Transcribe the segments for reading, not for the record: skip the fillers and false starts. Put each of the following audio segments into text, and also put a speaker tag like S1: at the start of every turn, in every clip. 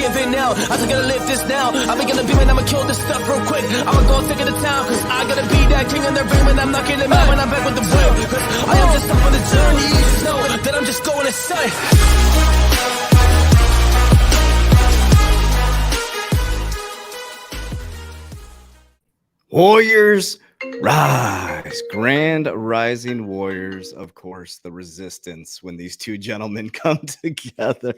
S1: give in now. I just gotta live this now. I'm gonna be when I'ma kill this stuff real quick. I'ma go take it to town, cause I gotta be that king in the ring when I'm knocking them out when I'm back with the real. Cause I am just up on the journey. Just know that I'm just going insane.
S2: Warriors rise, grand rising warriors, of course, the resistance when these two gentlemen come together.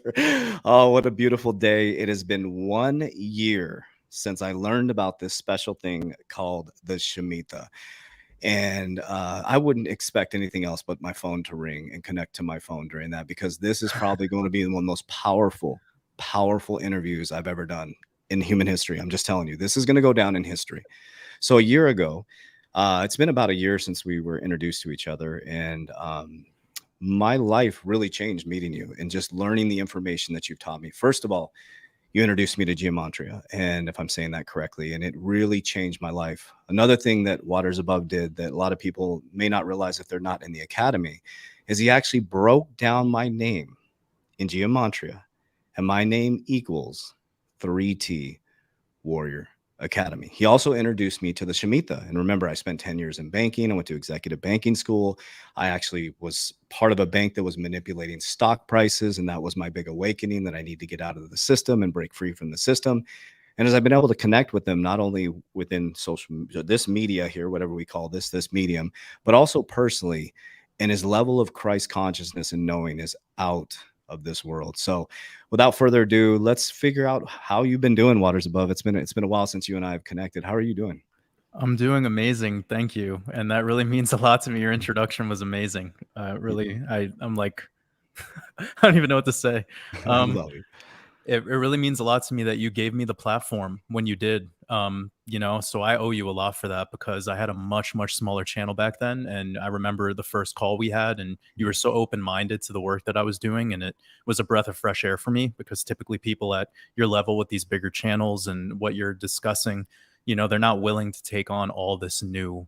S2: Oh, what a beautiful day. It has been 1 year since I learned about this special thing called the Shemitah. And I wouldn't expect anything else but my phone to ring and connect to my phone during that, because this is probably going to be one of the most powerful interviews I've ever done in human history. I'm just telling you, this is going to go down in history. So a year ago, it's been about a year since we were introduced to each other, and my life really changed meeting you and just learning the information that you've taught me. First of all, you introduced me to geometria, and if I'm saying that correctly, and it really changed my life. Another thing that Waters Above did that a lot of people may not realize if they're not in the academy is he actually broke down my name in geometria, and my name equals 3T Warrior Academy. He also introduced me to the Shemitah. And remember, I spent 10 years in banking. I went to executive banking school. I actually was part of a bank that was manipulating stock prices. And that was my big awakening that I need to get out of the system and break free from the system. And as I've been able to connect with them, not only within this media here, whatever we call this medium, but also personally, and his level of Christ consciousness and knowing is out of this world. So without further ado, let's figure out how you've been doing, Waters Above. It's been a while since you and I have connected. How are you doing?
S3: I'm doing amazing. Thank you. And that really means a lot to me. Your introduction was amazing. Really, I'm like, I don't even know what to say.
S2: I love you.
S3: It really means a lot to me that you gave me the platform when you did, so I owe you a lot for that, because I had a much smaller channel back then. And I remember the first call we had, and you were so open-minded to the work that I was doing. And it was a breath of fresh air for me, because typically people at your level with these bigger channels and what you're discussing, they're not willing to take on all this new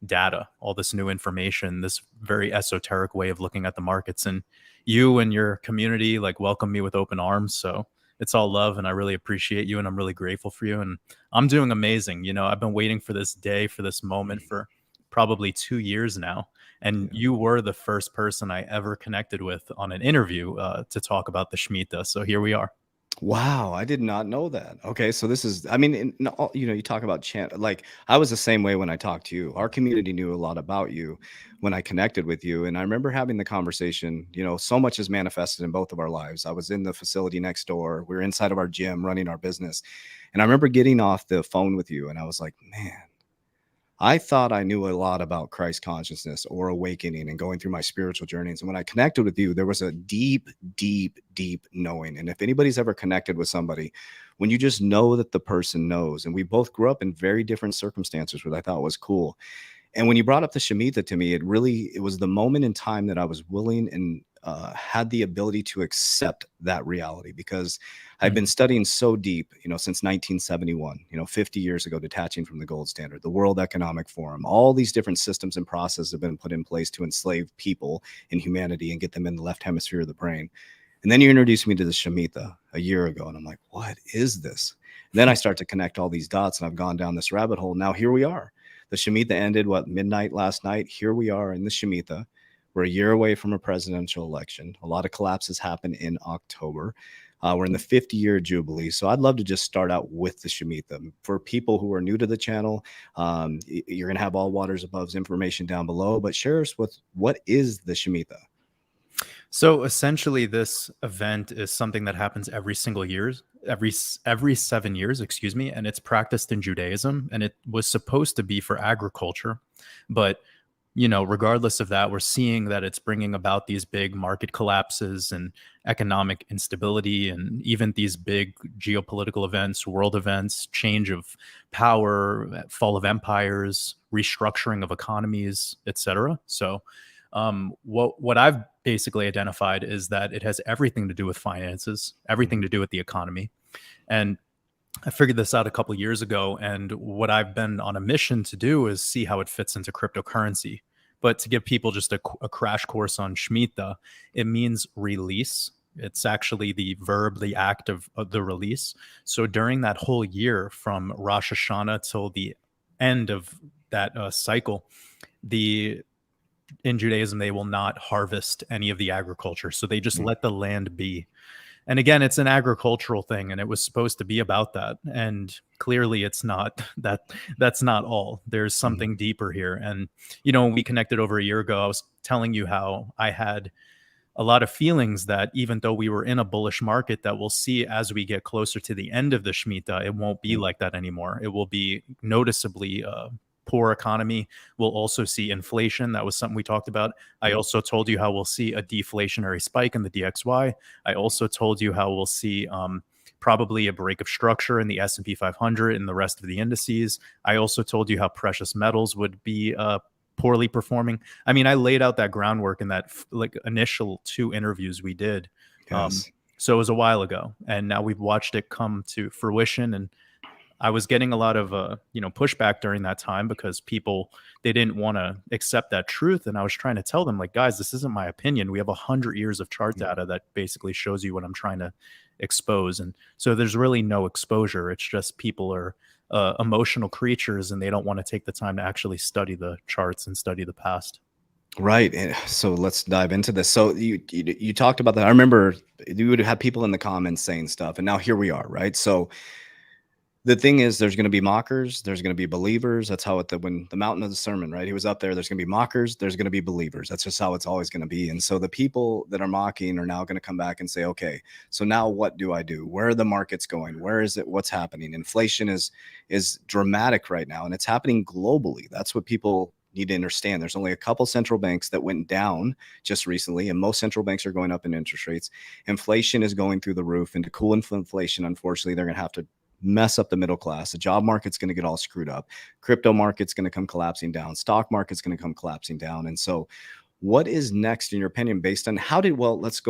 S3: data, all this new information, this very esoteric way of looking at the markets. And you and your community welcome me with open arms. So it's all love, and I really appreciate you, and I'm really grateful for you. And I'm doing amazing. I've been waiting for this day, for this moment for probably 2 years now. And you were the first person I ever connected with on an interview to talk about the Shemitah. So here we are.
S2: Wow, I did not know that. Okay, so this is, I mean, you talk about I was the same way when I talked to you. Our community knew a lot about you when I connected with you. And I remember having the conversation, so much is manifested in both of our lives. I was in the facility next door. We were inside of our gym running our business. And I remember getting off the phone with you, and I was like, man, I thought I knew a lot about Christ consciousness or awakening and going through my spiritual journeys. And when I connected with you, there was a deep knowing. And if anybody's ever connected with somebody, when you just know that the person knows, and we both grew up in very different circumstances, which I thought was cool. And when you brought up the Shemitah to me, it was the moment in time that I was willing and had the ability to accept that reality, because I've been studying so deep, since 1971, 50 years ago, detaching from the gold standard, the World Economic Forum, all these different systems and processes have been put in place to enslave people in humanity and get them in the left hemisphere of the brain. And then you introduced me to the Shemitah a year ago, and I'm like, what is this? And then I start to connect all these dots, and I've gone down this rabbit hole. Now here we are. The Shemitah ended, midnight last night? Here we are in the Shemitah. We're a year away from a presidential election. A lot of collapses happen in October. We're in the 50-year jubilee. So I'd love to just start out with the Shemitah. For people who are new to the channel, you're going to have all Waters Above's information down below, but share us with what is the Shemitah?
S3: So essentially, this event is something that happens every 7 years, and it's practiced in Judaism, and it was supposed to be for agriculture, but regardless of that, we're seeing that it's bringing about these big market collapses and economic instability, and even these big geopolitical events, world events, change of power, fall of empires, restructuring of economies, etc. So what I've basically identified is that it has everything to do with finances, everything to do with the economy. And I figured this out a couple of years ago, and what I've been on a mission to do is see how it fits into cryptocurrency. But to give people just a crash course on Shemitah, it means release, It's actually the verb, the act of the release. So during that whole year from Rosh Hashanah till the end of that cycle, the in Judaism, they will not harvest any of the agriculture. So they just let the land be. And again, it's an agricultural thing, and it was supposed to be about that. And clearly it's not. That's not all. There's something deeper here. And, you know, when we connected over a year ago, I was telling you how I had a lot of feelings that even though we were in a bullish market, that we'll see as we get closer to the end of the Shemitah, it won't be like that anymore. It will be noticeably poor economy. We'll also see inflation. That was something we talked about. I also told you how we'll see a deflationary spike in the DXY. I also told you how we'll see probably a break of structure in the S&P 500 and the rest of the indices. I also told you how precious metals would be poorly performing. I mean, I laid out that groundwork in that like initial 2 interviews we did.
S2: Yes.
S3: So it was a while ago, and now we've watched it come to fruition. And I was getting a lot of pushback during that time because people, they didn't want to accept that truth. And I was trying to tell them, like, guys, this isn't my opinion. We have 100 years of chart data that basically shows you what I'm trying to expose. And so there's really no exposure. It's just people are emotional creatures, and they don't want to take the time to actually study the charts and study the past.
S2: Right. And so let's dive into this. So you talked about that. I remember you would have people in the comments saying stuff, and now here we are, right? So the thing is, there's going to be mockers, there's going to be believers. That's how when the mountain of the sermon, right? He was up there. There's going to be mockers, there's going to be believers. That's just how it's always going to be. And so the people that are mocking are now going to come back and say, okay, so now what do I do? Where are the markets going? Where is it? What's happening? Inflation is dramatic right now, and it's happening globally. That's what people need to understand. There's only a couple central banks that went down just recently, and most central banks are going up in interest rates. Inflation is going through the roof, and to cool inflation, unfortunately, they're going to have to mess up the middle class. The job market's going to get all screwed up. Crypto market's going to come collapsing down. Stock market's going to come collapsing down. And so what is next in your opinion based on let's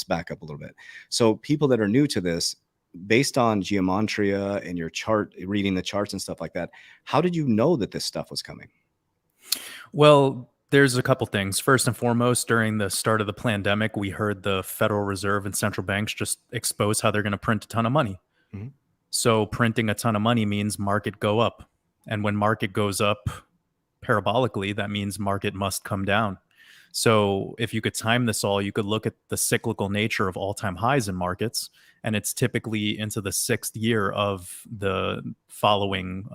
S2: back up a little bit. So people that are new to this, based on geometria and your chart, reading the charts and stuff like that, how did you know that this stuff was coming?
S3: Well, there's a couple things. First and foremost, during the start of the pandemic, we heard the Federal Reserve and central banks just expose how they're going to print a ton of money. Mm-hmm. So printing a ton of money means market go up. And when market goes up parabolically, that means market must come down. So if you could time this all, you could look at the cyclical nature of all-time highs in markets, and it's typically into the 6th year of the following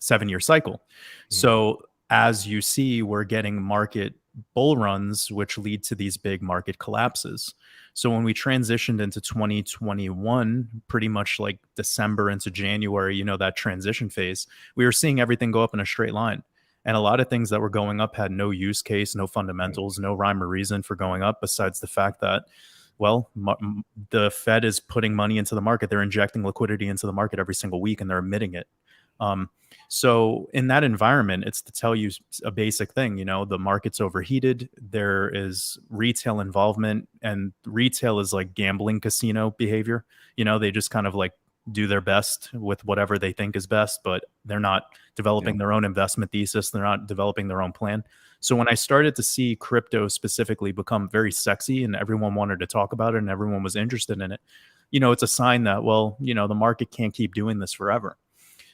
S3: 7-year cycle. Mm-hmm. So as you see, we're getting market bull runs, which lead to these big market collapses. So when we transitioned into 2021, pretty much like December into January, that transition phase, we were seeing everything go up in a straight line. And a lot of things that were going up had no use case, no fundamentals, no rhyme or reason for going up besides the fact that, well, the Fed is putting money into the market. They're injecting liquidity into the market every single week, and they're emitting it. So in that environment, it's to tell you a basic thing, the market's overheated. There is retail involvement, and retail is like gambling casino behavior. They just kind of like do their best with whatever they think is best, but they're not developing their own investment thesis. They're not developing their own plan. So when I started to see crypto specifically become very sexy and everyone wanted to talk about it and everyone was interested in it, it's a sign that, well, the market can't keep doing this forever.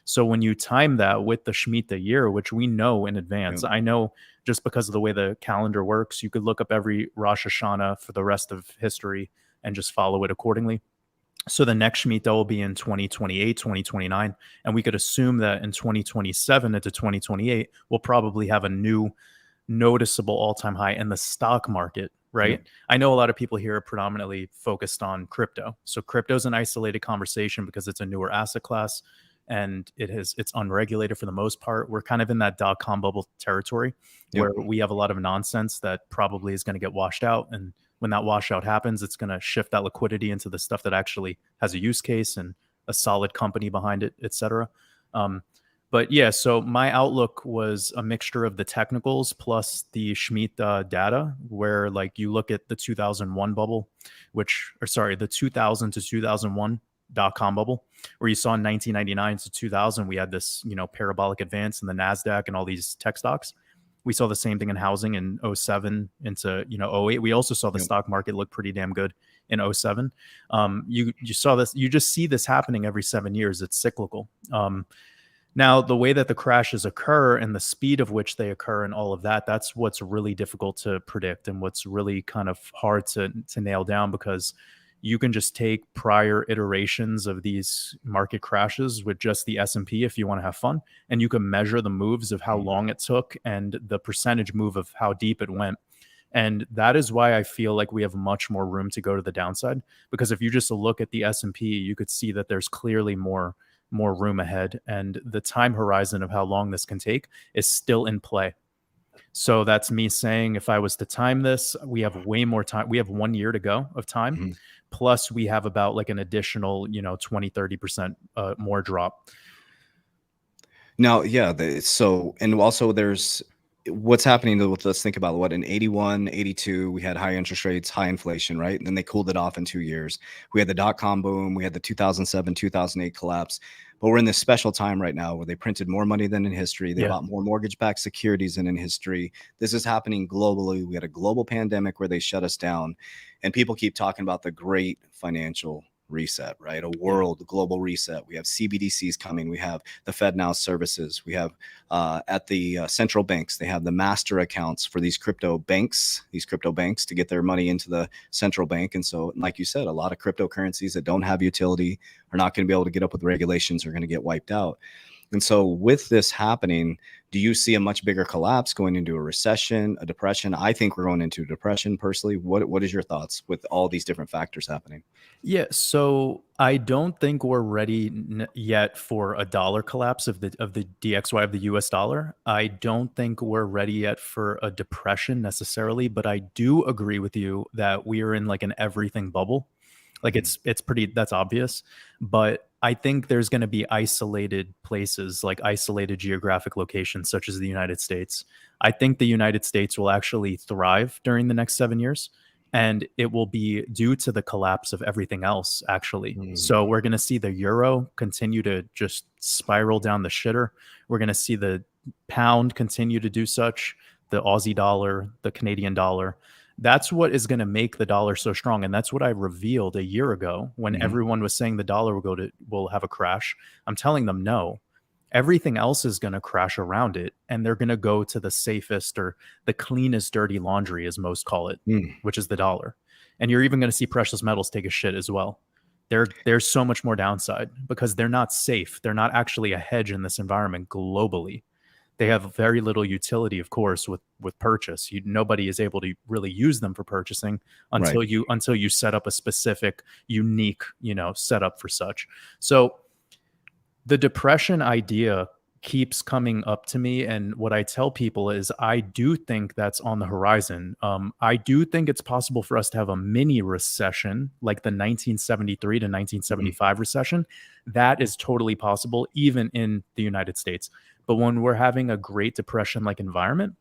S3: So when you time that with the Shemitah year, which we know in advance, I know just because of the way the calendar works, you could look up every Rosh Hashanah for the rest of history and just follow it accordingly. So the next Shemitah will be in 2028, 2029. And we could assume that in 2027 into 2028, we'll probably have a new noticeable all-time high in the stock market, right? I know a lot of people here are predominantly focused on crypto. So crypto is an isolated conversation because it's a newer asset class, and it's unregulated for the most part. We're kind of in that dot-com bubble territory where we have a lot of nonsense that probably is going to get washed out. And when that washout happens, it's going to shift that liquidity into the stuff that actually has a use case and a solid company behind it, et cetera. But yeah, so my outlook was a mixture of the technicals plus the Shemitah data, where like you look at the 2001 bubble, the 2000 to 2001 dot-com bubble, where you saw in 1999 to 2000, we had this, parabolic advance in the NASDAQ and all these tech stocks. We saw the same thing in housing in 07 into, 08. We also saw the stock market look pretty damn good in '07. You saw this. You just see this happening every 7 years. It's cyclical. Now, the way that the crashes occur and the speed of which they occur and all of that, that's what's really difficult to predict and what's really kind of hard to nail down, because you can just take prior iterations of these market crashes with just the S&P if you want to have fun, and you can measure the moves of how long it took and the percentage move of how deep it went. And that is why I feel like we have much more room to go to the downside, because if you just look at the S&P, you could see that there's clearly more room ahead, and the time horizon of how long this can take is still in play. So that's me saying, if I was to time this, we have way more time. We have 1 year to go of time.
S2: Mm-hmm.
S3: Plus we have about like an additional, 20-30% more drop.
S2: Now, yeah. And also there's what's happening with, let's think about what in 81, 82, we had high interest rates, high inflation, right? And then they cooled it off in 2 years. We had the dot-com boom. We had the 2007, 2008 collapse. But we're in this special time right now where they printed more money than in history. They bought more mortgage-backed securities than in history. This is happening globally. We had a global pandemic where they shut us down. And people keep talking about the great financial reset, right? A world global reset. We have CBDCs coming. We have the Fed now services. We have at the central banks, they have the master accounts for these crypto banks to get their money into the central bank. And so, like you said, a lot of cryptocurrencies that don't have utility are not going to be able to get up with regulations, are going to get wiped out. And so with this happening, do you see a much bigger collapse going into a recession, a depression? I think we're going into a depression personally. What is your thoughts with all these different factors happening?
S3: Yeah, so I don't think we're ready yet for a dollar collapse of the DXY of the US dollar. I don't think we're ready yet for a depression necessarily, but I do agree with you that we are in like an everything bubble. Like it's pretty, that's obvious, but I think there's going to be isolated places, like isolated geographic locations such as the United States. I think the United States will actually thrive during the next 7 years, and it will be due to the collapse of everything else, actually. So we're going to see the euro continue to just spiral down the shitter. We're going to see the pound continue to do such, the Aussie dollar, the Canadian dollar. That's what is going to make the dollar so strong. And that's what I revealed a year ago when everyone was saying the dollar will have a crash. I'm telling them, no, everything else is going to crash around it. And they're going to go to the safest or the cleanest dirty laundry, as most call it, which is the dollar. And you're even going to see precious metals take a shit as well. There's so much more downside because they're not safe. They're not actually a hedge in this environment globally. They have very little utility, of course, with purchase. Nobody is able to really use them for purchasing until you set up a specific, unique, setup for such. So the depression idea keeps coming up to me, and what I tell people is I do think that's on the horizon. I do think it's possible for us to have a mini recession like the 1973 to 1975 recession. That is totally possible, even in the United States. But when we're having a Great Depression-like environment,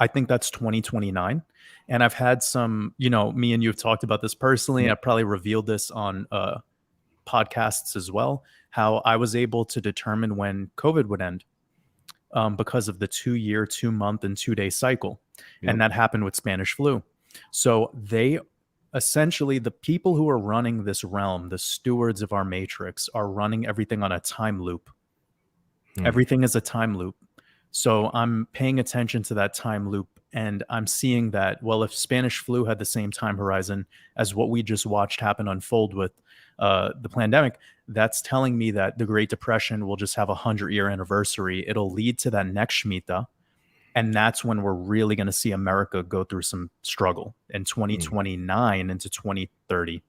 S3: I think that's 2029. And I've had some, me and you have talked about this personally. I've probably revealed this on podcasts as well, how I was able to determine when COVID would end because of the 2-year, 2-month, and 2-day cycle. And that happened with Spanish flu. So they essentially, the people who are running this realm, the stewards of our matrix, are running everything on a time loop. Everything is a time loop. So I'm paying attention to that time loop, and I'm seeing that, well, if Spanish flu had the same time horizon as what we just watched happen unfold with the pandemic, that's telling me that the Great Depression will just have a 100-year anniversary. It'll lead to that next Shemitah. And that's when we're really going to see America go through some struggle in 2029 into 2030.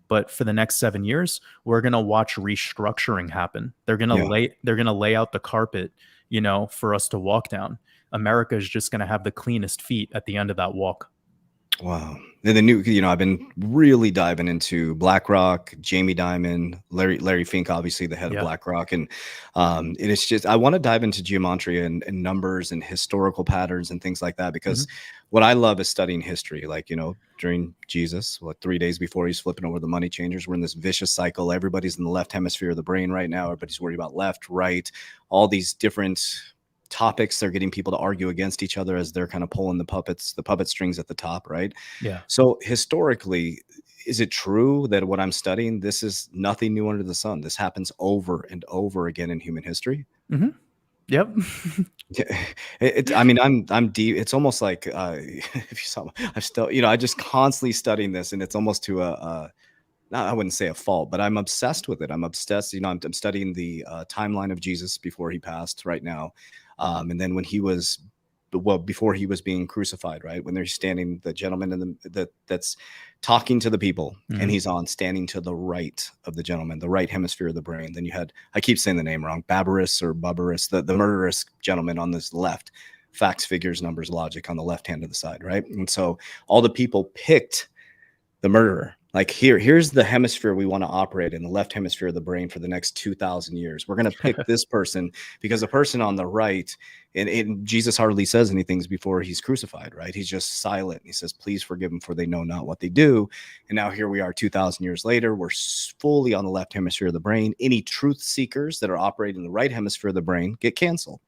S3: But for the next 7 years, we're going to watch restructuring happen. They're going to lay out the carpet, for us to walk down. America is just going to have the cleanest feet at the end of that walk.
S2: Wow. And the new, I've been really diving into BlackRock, Jamie Dimon, Larry Fink, obviously the head of BlackRock. And it's just, I want to dive into geometry and numbers and historical patterns and things like that, because what I love is studying history. Like, during Jesus, 3 days before he's flipping over the money changers, we're in this vicious cycle. Everybody's in the left hemisphere of the brain right now. Everybody's worried about left, right, all these different topics. They're getting people to argue against each other as they're kind of pulling the puppet strings at the top, right?
S3: Yeah.
S2: So historically, is it true that what I'm studying, this is nothing new under the sun? This happens over and over again in human history.
S3: Mm-hmm. Yep.
S2: I mean, I'm deep. It's almost like if you saw, I'm still, I just constantly studying this, and it's almost to not, I wouldn't say a fault, but I'm obsessed with it. I'm obsessed. I'm studying the timeline of Jesus before he passed right now, and then when he was, before he was being crucified, right? When they're standing, the gentleman in that's talking to the people, and he's standing to the right of the gentleman, the right hemisphere of the brain. Then you had, I keep saying the name wrong, Barbarus or Bubbarus, the murderous gentleman on this left, facts, figures, numbers, logic on the left hand of the side, right? And so all the people picked the murderer. Like here's the hemisphere we want to operate in, the left hemisphere of the brain for the next 2,000 years. We're going to pick this person because the person on the right, and Jesus hardly says anything before he's crucified, right? He's just silent. He says, please forgive them, for they know not what they do. And now here we are 2,000 years later. We're fully on the left hemisphere of the brain. Any truth seekers that are operating in the right hemisphere of the brain get canceled.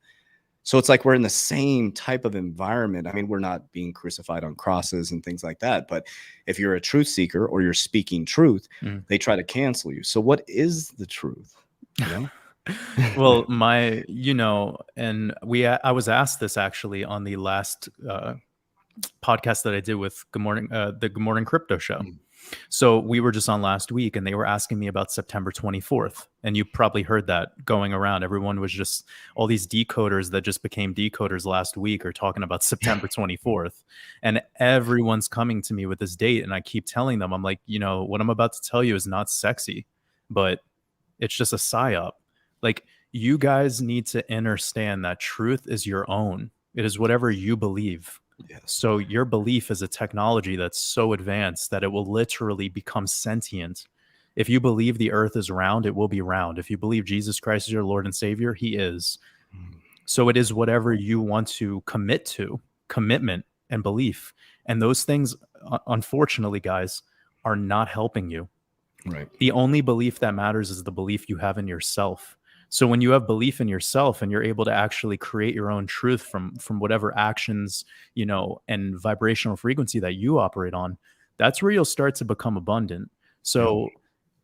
S2: So it's like we're in the same type of environment. I mean, we're not being crucified on crosses and things like that. But if you're a truth seeker or you're speaking truth, they try to cancel you. So what is the truth? You know?
S3: Well, and I was asked this actually on the last podcast that I did with the Good Morning Crypto Show. So we were just on last week, and they were asking me about September 24th. And you probably heard that going around. Everyone was just, all these decoders that just became decoders last week are talking about September 24th. And everyone's coming to me with this date. And I keep telling them, I'm like, what I'm about to tell you is not sexy, but it's just a psyop. Like, you guys need to understand that truth is your own. It is whatever you believe. Yes. So your belief is a technology that's so advanced that it will literally become sentient. If you believe the earth is round, it will be round. If you believe Jesus Christ is your Lord and Savior, he is. So it is whatever you want to commit to, commitment and belief. And those things, unfortunately, guys, are not helping you.
S2: Right.
S3: The only belief that matters is the belief you have in yourself. So when you have belief in yourself and you're able to actually create your own truth from whatever actions, and vibrational frequency that you operate on, that's where you'll start to become abundant. So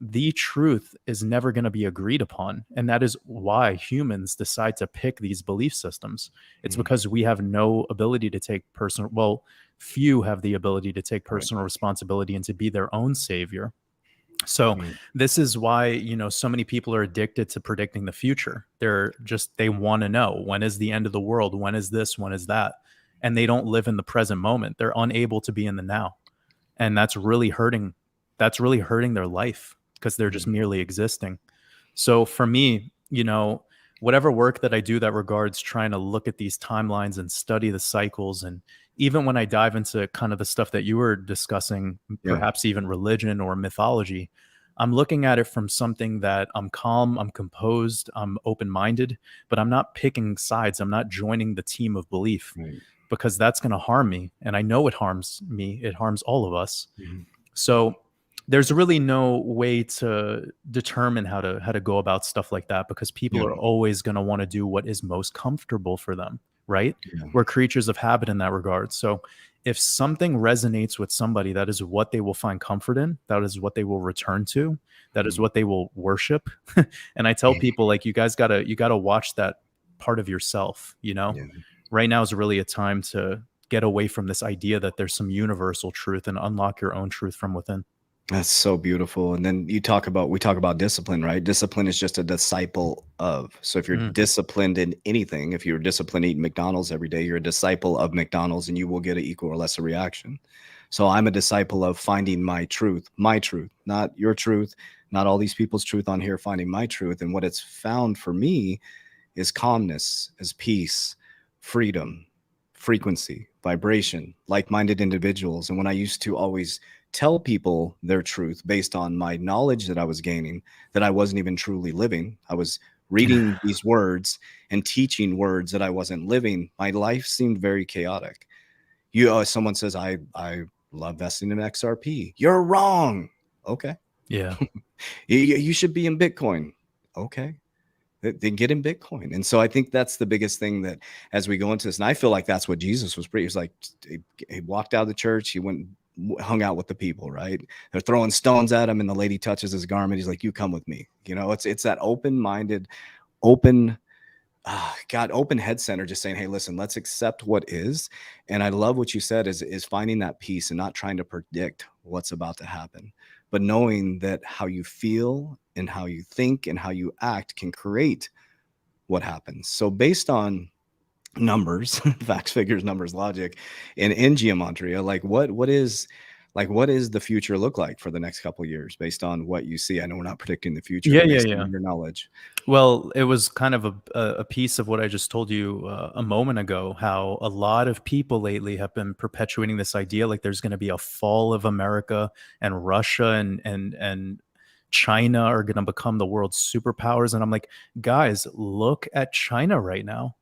S3: the truth is never going to be agreed upon. And that is why humans decide to pick these belief systems. It's because we have no ability to take few have the ability to take personal responsibility and to be their own savior. So this is why, so many people are addicted to predicting the future. They want to know, when is the end of the world? When is this? When is that? And they don't live in the present moment. They're unable to be in the now. And that's really hurting. That's really hurting their life because they're just merely existing. So for me, whatever work that I do that regards trying to look at these timelines and study the cycles, and even when I dive into kind of the stuff that you were discussing, perhaps even religion or mythology, I'm looking at it from something that I'm calm, I'm composed, I'm open-minded, but I'm not picking sides. I'm not joining the team of belief because that's going to harm me. And I know it harms me. It harms all of us. So there's really no way to determine how to go about stuff like that, because people are always going to want to do what is most comfortable for them. Right? We're creatures of habit in that regard. So if something resonates with somebody, that is what they will find comfort in. That is what they will return to. That is what they will worship. And I tell people, like, you guys gotta watch that part of yourself. Right now is really a time to get away from this idea that there's some universal truth and unlock your own truth from within.
S2: That's so beautiful. And then we talk about discipline, right? Discipline is just a disciple of. So if you're disciplined in anything, if you're disciplined eating McDonald's every day, you're a disciple of McDonald's, and you will get an equal or lesser reaction. So I'm a disciple of finding my truth, not your truth, not all these people's truth on here, finding my truth. And what it's found for me is calmness, is peace, freedom, frequency, vibration, like-minded individuals. And when I used to always tell people their truth based on my knowledge that I was gaining, that I wasn't even truly living, I was reading these words and teaching words that I wasn't living, my life seemed very chaotic. Someone says, I love investing in XRP. You're wrong. Okay.
S3: Yeah.
S2: You should be in Bitcoin. Okay. Then get in Bitcoin. And so I think that's the biggest thing that as we go into this, and I feel like that's what Jesus was he was like, he walked out of the church, he went hung out with the people, right? They're throwing stones at him, and the lady touches his garment. He's like, "You come with me." You know, it's that open-minded, open open head center, just saying, hey, listen, let's accept what is. And I love what you said is finding that peace and not trying to predict what's about to happen, but knowing that how you feel and how you think and how you act can create what happens. So based on numbers, facts, figures, numbers, logic, and in geometry, like what is the future look like for the next couple of years based on what you see? I know we're not predicting the future,
S3: Yeah,
S2: but
S3: yeah,
S2: based
S3: yeah.
S2: on your knowledge.
S3: Well, it was kind of a piece of what I just told you a moment ago, how a lot of people lately have been perpetuating this idea like there's going to be a fall of America, and Russia and China are going to become the world's superpowers. And I'm like, guys, look at China right now.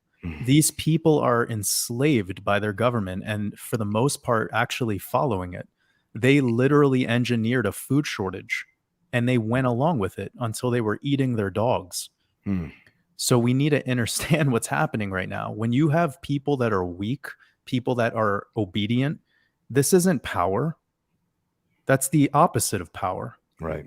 S3: These people are enslaved by their government, and for the most part, actually following it. They literally engineered a food shortage, and they went along with it until they were eating their dogs.
S2: Hmm.
S3: So we need to understand what's happening right now. When you have people that are weak, people that are obedient, this isn't power. That's the opposite of power.
S2: Right.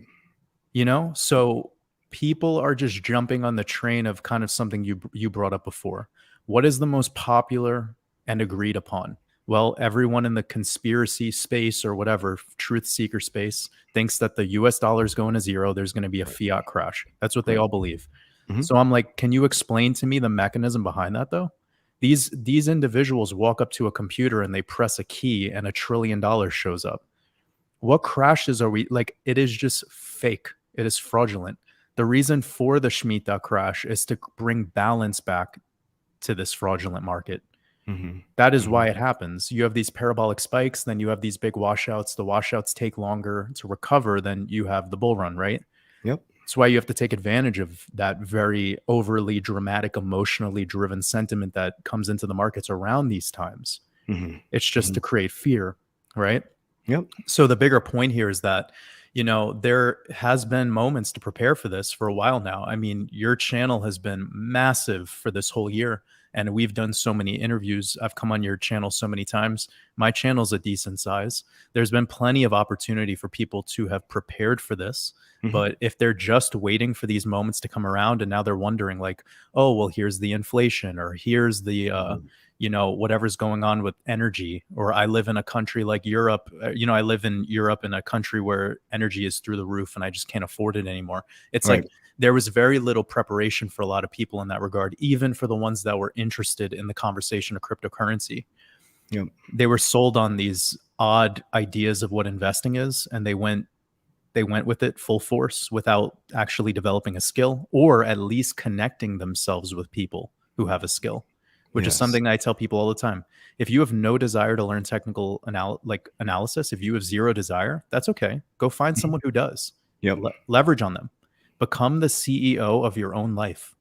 S3: You know? So people are just jumping on the train of kind of something you brought up before. What is the most popular and agreed upon? Well, everyone in the conspiracy space or whatever, truth seeker space, thinks that the US dollar is going to zero. There's going to be a fiat crash. That's what they all believe.
S2: Mhm.
S3: So I'm like, can you explain to me the mechanism behind that though? These individuals walk up to a computer and they press a key and $1 trillion shows up. What crashes are we like? It is just fake. It is fraudulent. The reason for the Shemitah crash is to bring balance back to this fraudulent market.
S2: Mhm.
S3: That is why it happens. You have these parabolic spikes, then you have these big washouts. The washouts take longer to recover than you have the bull run, right?
S2: Yep.
S3: That's why you have to take advantage of that very overly dramatic, emotionally driven sentiment that comes into the markets around these times.
S2: Mhm.
S3: It's just to create fear, right?
S2: Yep.
S3: So the bigger point here is that, you know, there has been moments to prepare for this for a while now. I mean, your channel has been massive for this whole year, and we've done so many interviews. I've come on your channel so many times. My channel's a decent size. There's been plenty of opportunity for people to have prepared for this.
S2: Mhm.
S3: But if they're just waiting for these moments to come around and now they're wondering like, oh, well, here's the inflation, or here's the, you know, whatever's going on with energy, or I live in a country like Europe, you know, I live in Europe in a country where energy is through the roof and I just can't afford it anymore. It's
S2: Right.
S3: like there was very little preparation for a lot of people in that regard, even for the ones that were interested in the conversation of cryptocurrency.
S2: Yep.
S3: They were sold on these odd ideas of what investing is, and they went with it full force without actually developing a skill, or at least connecting themselves with people who have a skill, which is
S2: Yes.
S3: something I tell people all the time. If you have no desire to learn technical analysis, if you have zero desire, that's okay. Go find someone who does.
S2: Yep.
S3: Leverage on them. Become the CEO of your own life.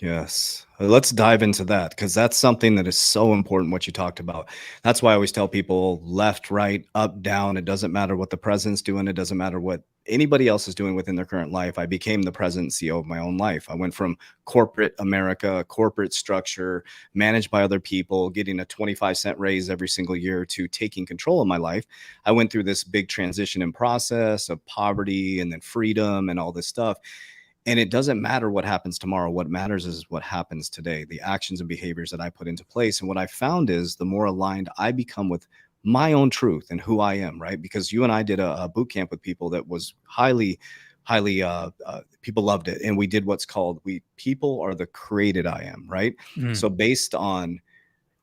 S2: Yes. Let's dive into that because that's something that is so important, what you talked about. That's why I always tell people left, right, up, down. It doesn't matter what the president's doing. It doesn't matter what anybody else is doing within their current life. I became the president and CEO of my own life. I went from corporate America, corporate structure, managed by other people, getting a 25-cent raise every single year, to taking control of my life. I went through this big transition and process of poverty and then freedom and all this stuff. And it doesn't matter what happens tomorrow. What matters is what happens today, the actions and behaviors that I put into place. And what I found is the more aligned I become with my own truth and who I am, right? Because you and I did a boot camp with people that was highly people loved it. And we did what's called, people are the created I am, right? So based on,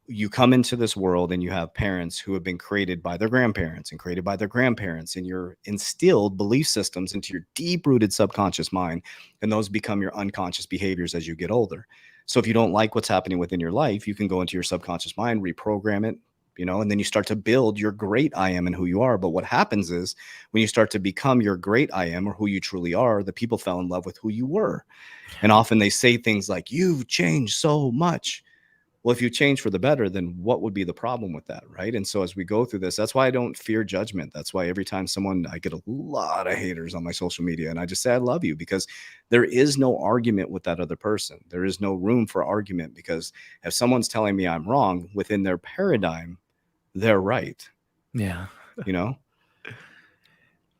S2: you come into this world and you have parents who have been created by their grandparents and created by their grandparents, and you're instilled belief systems into your deep rooted subconscious mind, and those become your unconscious behaviors as you get older. So if you don't like what's happening within your life, you can go into your subconscious mind, reprogram it, you know, and then you start to build your great I am and who you are. But what happens is when you start to become your great I am, or who you truly are, the people fell in love with who you were. And often they say things like, you've changed so much. Well, if you change for the better, then what would be the problem with that, right? And so as we go through this, that's why I don't fear judgment. That's why every time I get a lot of haters on my social media, and I just say, I love you, because there is no argument with that other person. There is no room for argument, because if someone's telling me I'm wrong within their paradigm, they're right.
S3: Yeah.
S2: you know?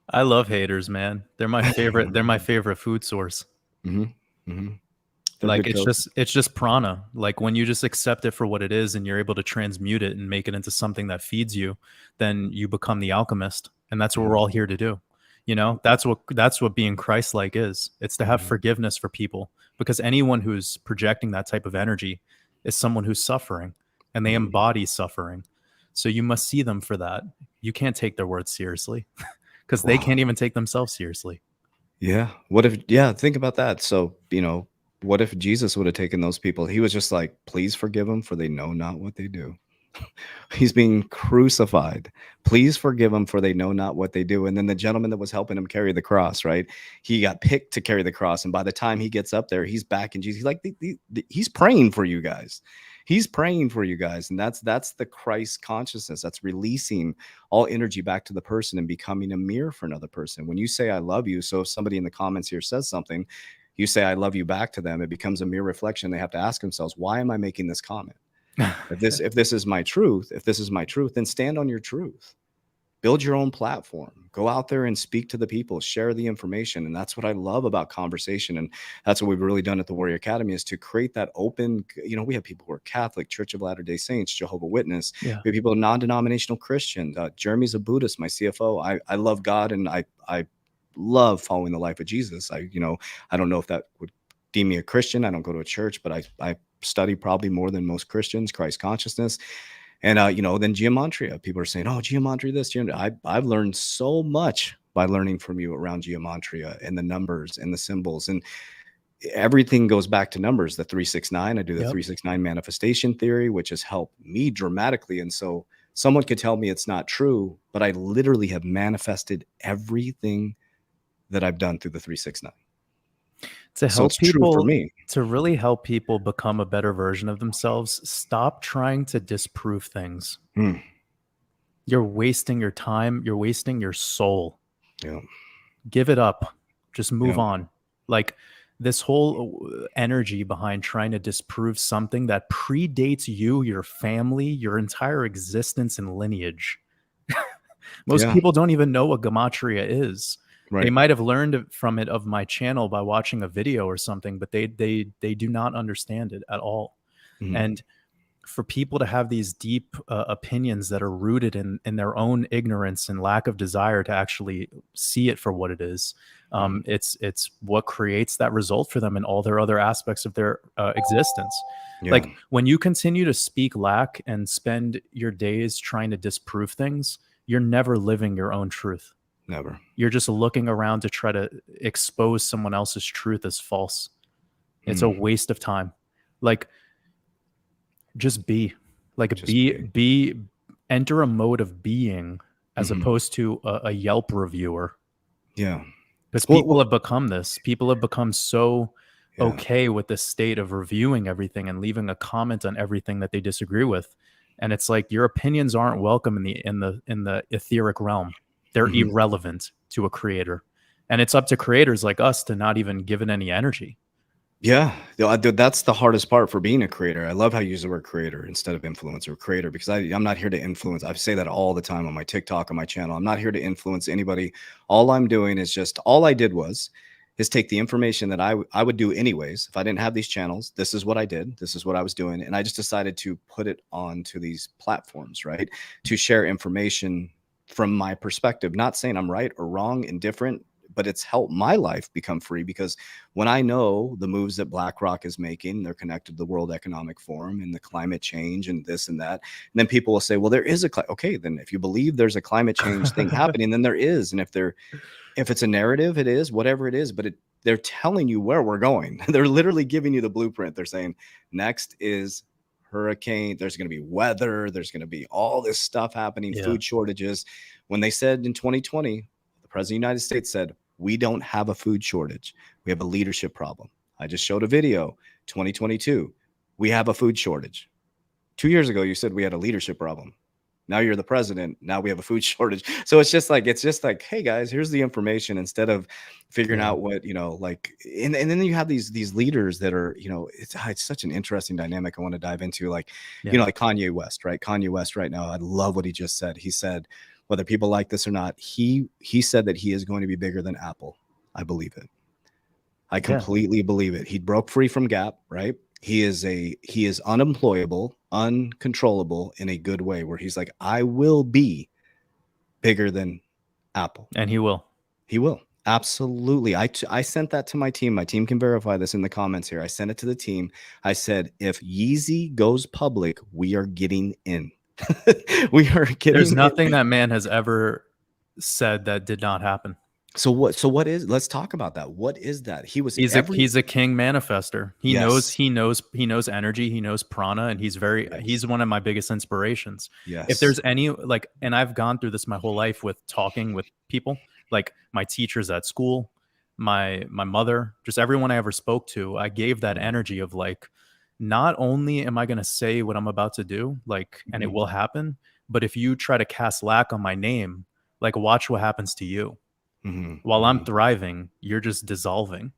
S3: I love haters, man. They're my favorite. They're my favorite food source.
S2: Hmm. Hmm. They're
S3: Like
S2: good jokes.
S3: it's just prana. Like when you just accept it for what it is and you're able to transmute it and make it into something that feeds you, then you become the alchemist. And that's what we're all here to do. You know, that's what being Christ-like is. It's to have forgiveness for people, because anyone who's projecting that type of energy is someone who's suffering, and they embody suffering. So you must see them for that. You can't take their words seriously because they can't even take themselves seriously.
S2: Yeah. What if, yeah, think about that. So, what if Jesus would have taken those people? He was just like, please forgive them, for they know not what they do. He's being crucified. Please forgive them, for they know not what they do. And then the gentleman that was helping him carry the cross, right? He got picked to carry the cross. And by the time he gets up there, he's back in Jesus. He's like, he's praying for you guys. He's praying for you guys. And that's the Christ consciousness. That's releasing all energy back to the person and becoming a mirror for another person. When you say, I love you. So if somebody in the comments here says something, you say, I love you back to them. It becomes a mere reflection. They have to ask themselves, why am I making this comment? If this is my truth, then stand on your truth. Build your own platform. Go out there and speak to the people, share the information. And that's what I love about conversation. And that's what we've really done at the Warrior Academy, is to create that open, we have people who are Catholic, Church of Latter-day Saints, Jehovah Witness. We have people non-denominational Christian. Jeremy's a Buddhist, my CFO. I love God, and I love following the life of Jesus. I don't know if that would deem me a Christian. I don't go to a church, but I study probably more than most Christians, Christ consciousness. And, then geometria. People are saying, oh, geometry, this, I've learned so much by learning from you around geometria and the numbers and the symbols. And everything goes back to numbers, the 369. I do the 369 manifestation theory, which has helped me dramatically. And so someone could tell me it's not true, but I literally have manifested everything that I've done through the 369.
S3: To help people, for me, to really help people become a better version of themselves, stop trying to disprove things. You're wasting your time. You're wasting your soul.
S2: Yeah.
S3: Give it up. Just move on. Like this whole energy behind trying to disprove something that predates you, your family, your entire existence and lineage. Most people don't even know what gematria is. Right. They might have learned from it of my channel by watching a video or something, but they do not understand it at all. And for people to have these deep opinions that are rooted in their own ignorance and lack of desire to actually see it for what it is, it's what creates that result for them in all their other aspects of their existence. Like when you continue to speak lack and spend your days trying to disprove things, you're never living your own truth.
S2: Never.
S3: You're just looking around to try to expose someone else's truth as false. It's a waste of time. Like, just be. Like, just be. Enter a mode of being as opposed to a Yelp reviewer.
S2: Yeah.
S3: Because people have become this. People have become so okay with the state of reviewing everything and leaving a comment on everything that they disagree with. And it's like, your opinions aren't welcome in the etheric realm. They're irrelevant to a creator. And it's up to creators like us to not even give it any energy.
S2: Yeah, that's the hardest part for being a creator. I love how you use the word creator instead of influencer, creator, because I'm not here to influence. I say that all the time on my TikTok, on my channel. I'm not here to influence anybody. All I'm doing is all I did is take the information that I would do anyways. If I didn't have these channels, this is what I did. This is what I was doing. And I just decided to put it onto these platforms, right? To share information from my perspective, not saying I'm right or wrong, indifferent, but it's helped my life become free, because when I know the moves that BlackRock is making, they're connected to the World Economic Forum and the climate change and this and that. And then people will say, well, there is okay, then if you believe there's a climate change thing happening, then there is. And if it's a narrative, it is, whatever it is, but they're telling you where we're going. They're literally giving you the blueprint. They're saying next is hurricane, there's going to be weather, there's going to be all this stuff happening, food shortages. When they said in 2020, the president of the United States said, we don't have a food shortage. We have a leadership problem. I just showed a video, 2022, we have a food shortage. 2 years ago, you said we had a leadership problem. Now you're the president. Now we have a food shortage. So it's just like, hey guys, here's the information, instead of figuring out what, and then you have these leaders that are, it's such an interesting dynamic I want to dive into, like Kanye West, right? Kanye West right now, I love what he just said. He said, whether people like this or not. He said that he is going to be bigger than Apple. I believe it. I completely believe it. He broke free from Gap, right? He is unemployable, uncontrollable in a good way, where he's like, I will be bigger than Apple.
S3: And he will.
S2: He will. Absolutely. I sent that to my team. My team can verify this in the comments here. I sent it to the team. I said, if Yeezy goes public, we are getting in. We are getting
S3: There's nothing that man has ever said that did not happen.
S2: So what is, let's talk about that. What is that? He's
S3: a king manifester. He knows energy, he knows prana, and he's one of my biggest inspirations.
S2: Yes.
S3: If there's any, like, and I've gone through this my whole life with talking with people, like my teachers at school, my mother, just everyone I ever spoke to, I gave that energy of like, not only am I going to say what I'm about to do, like, and it will happen, but if you try to cast lack on my name, like, watch what happens to you. While I'm thriving, you're just dissolving.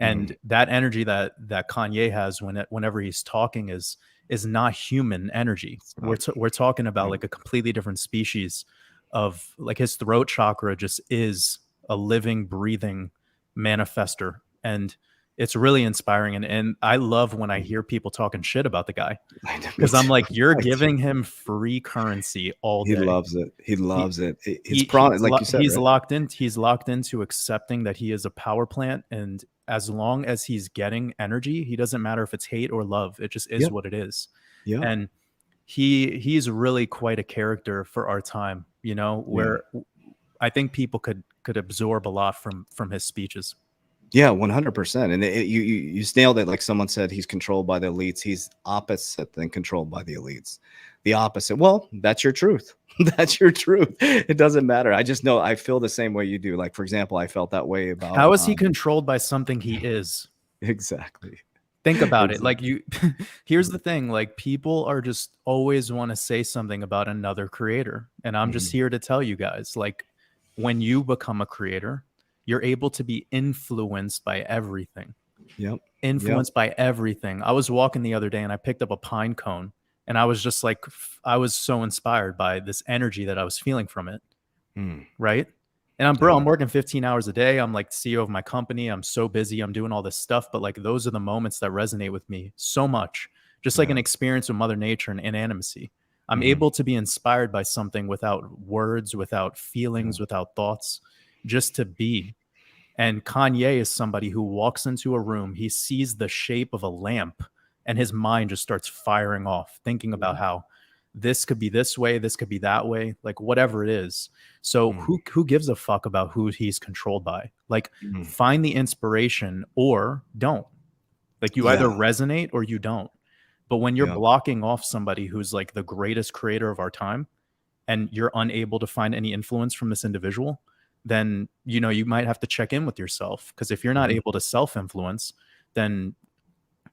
S3: And that energy that Kanye has whenever he's talking is not human energy. We're talking about like a completely different species of, like, his throat chakra just is a living, breathing manifester. And it's really inspiring. And I love when I hear people talking shit about the guy, because I'm like, you're giving him free currency all day.
S2: He loves it. He loves it. He's
S3: like
S2: you said,
S3: he's
S2: right?
S3: He's locked into accepting that he is a power plant. And as long as he's getting energy, he doesn't matter if it's hate or love. It just is what it is. Yeah. And he's really quite a character for our time, you know, where I think people could absorb a lot from his speeches.
S2: Yeah, 100%. And you nailed it. Like someone said, he's controlled by the elites. He's opposite than controlled by the elites. The opposite. Well, that's your truth. That's your truth. It doesn't matter. I just know I feel the same way you do. Like, for example, I felt that way about.
S3: How is he controlled by something he is?
S2: Exactly.
S3: Think about it. Like, here's the thing. Like, people are just always want to say something about another creator. And I'm just here to tell you guys, like, when you become a creator, you're able to be influenced by everything. Influenced by everything. I was walking the other day and I picked up a pine cone, and I was just like, I was so inspired by this energy that I was feeling from it. Right. And I'm working 15 hours a day. I'm like CEO of my company. I'm so busy. I'm doing all this stuff. But like, those are the moments that resonate with me so much. Just like an experience with Mother Nature and animacy. I'm able to be inspired by something without words, without feelings, without thoughts. Just to be. And Kanye is somebody who walks into a room, he sees the shape of a lamp, and his mind just starts firing off, thinking about how this could be this way, this could be that way, like whatever it is. So who gives a fuck about who he's controlled by? Like, find the inspiration or don't. Like, you either resonate or you don't. But when you're blocking off somebody who's like the greatest creator of our time, and you're unable to find any influence from this individual, then, you know, you might have to check in with yourself. Because if you're not able to self-influence, then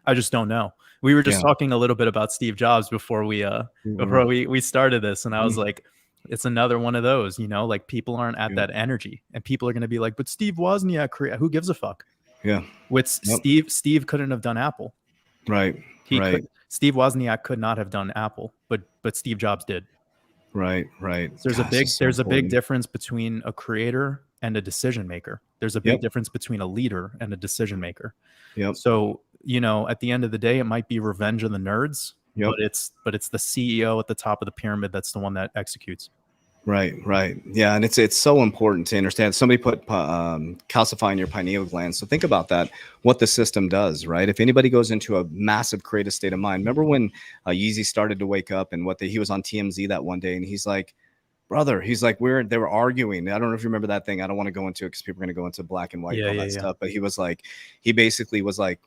S3: I just don't know. We were just talking a little bit about Steve Jobs before we started this, and I was like, it's another one of those, you know, like, people aren't at that energy, and people are going to be like, but Steve Wozniak, who gives a fuck? With Steve couldn't have done Apple. Steve Wozniak could not have done Apple, but Steve Jobs did.
S2: Right.
S3: So there's a big difference between a creator and a decision maker. There's a big difference between a leader and a decision maker. So, you know, at the end of the day, it might be Revenge of the Nerds, but it's the CEO at the top of the pyramid that's the one that executes.
S2: Right. Yeah, and it's so important to understand. Somebody put calcifying your pineal gland. So think about that, what the system does, right? If anybody goes into a massive creative state of mind, remember when Yeezy started to wake up, and he was on TMZ that one day, and he's like, brother, he's like, they were arguing. I don't know if you remember that thing. I don't want to go into it because people are going to go into black and white and all that stuff. But he was like, he basically was like,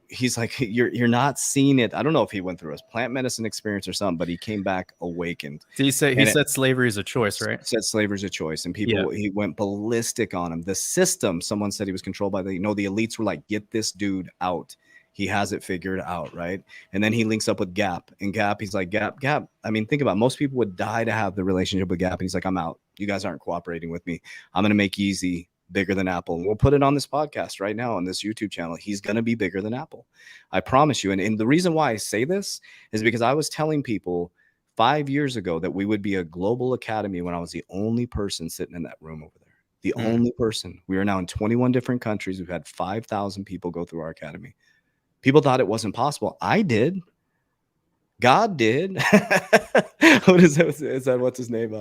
S2: he's like, you're not seeing it. I don't know if he went through his plant medicine experience or something, but he came back awakened.
S3: Did he say, he said slavery is a choice, right?
S2: Said slavery is a choice, and people, he went ballistic on him. The system, someone said he was controlled by the elites were like, get this dude out. He has it figured out, right? And then he links up with Gap, and Gap, he's like, Gap. I mean, think about it. Most people would die to have the relationship with Gap, and he's like, I'm out. You guys aren't cooperating with me. I'm going to make Yeezy bigger than Apple. And we'll put it on this podcast right now on this YouTube channel. He's going to be bigger than Apple. I promise you. And the reason why I say this is because I was telling people 5 years ago that we would be a global academy when I was the only person sitting in that room over there. The only person. We are now in 21 different countries. We've had 5,000 people go through our academy. People thought it wasn't possible. I did. God did. What is that? Is that what's his name?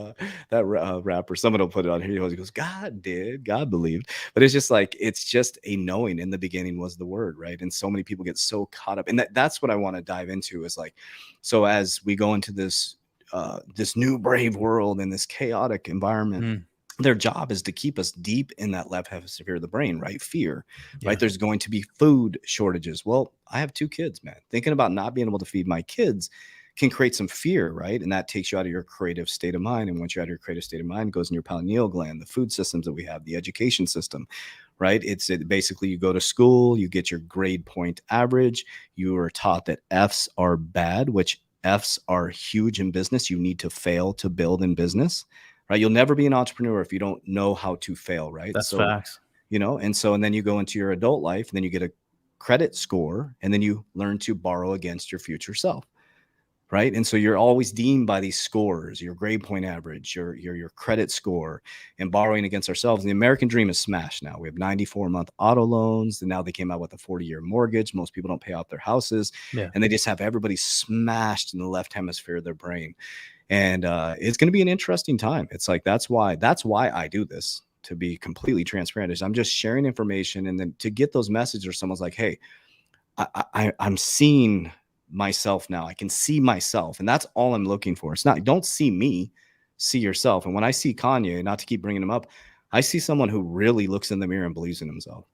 S2: That rapper. Someone will put it on here. He goes, God did. God believed. But it's just like, it's just a knowing. In the beginning was the word, right? And so many people get so caught up. And that's what I want to dive into is like, so as we go into this new brave world and this chaotic environment, their job is to keep us deep in that left hemisphere of the brain, right? Fear, right? There's going to be food shortages. Well, I have 2 kids, man. Thinking about not being able to feed my kids can create some fear, right? And that takes you out of your creative state of mind. And once you're out of your creative state of mind, it goes in your pineal gland, the food systems that we have, the education system, right? Basically you go to school, you get your grade point average. You are taught that F's are bad, which F's are huge in business. You need to fail to build in business. Right. You'll never be an entrepreneur if you don't know how to fail. Right.
S3: That's facts.
S2: And then you go into your adult life and then you get a credit score and then you learn to borrow against your future self. Right. And so you're always deemed by these scores, your grade point average, your credit score, and borrowing against ourselves. And the American dream is smashed now. We have 94-month auto loans. And now they came out with a 40-year mortgage. Most people don't pay off their houses. And they just have everybody smashed in the left hemisphere of their brain. And it's going to be an interesting time. It's like, that's why I do this, to be completely transparent, is I'm just sharing information. And then to get those messages, or someone's like, hey, I'm seeing myself now. I can see myself. And that's all I'm looking for. It's not, don't see me, see yourself. And when I see Kanye, not to keep bringing him up, I see someone who really looks in the mirror and believes in himself.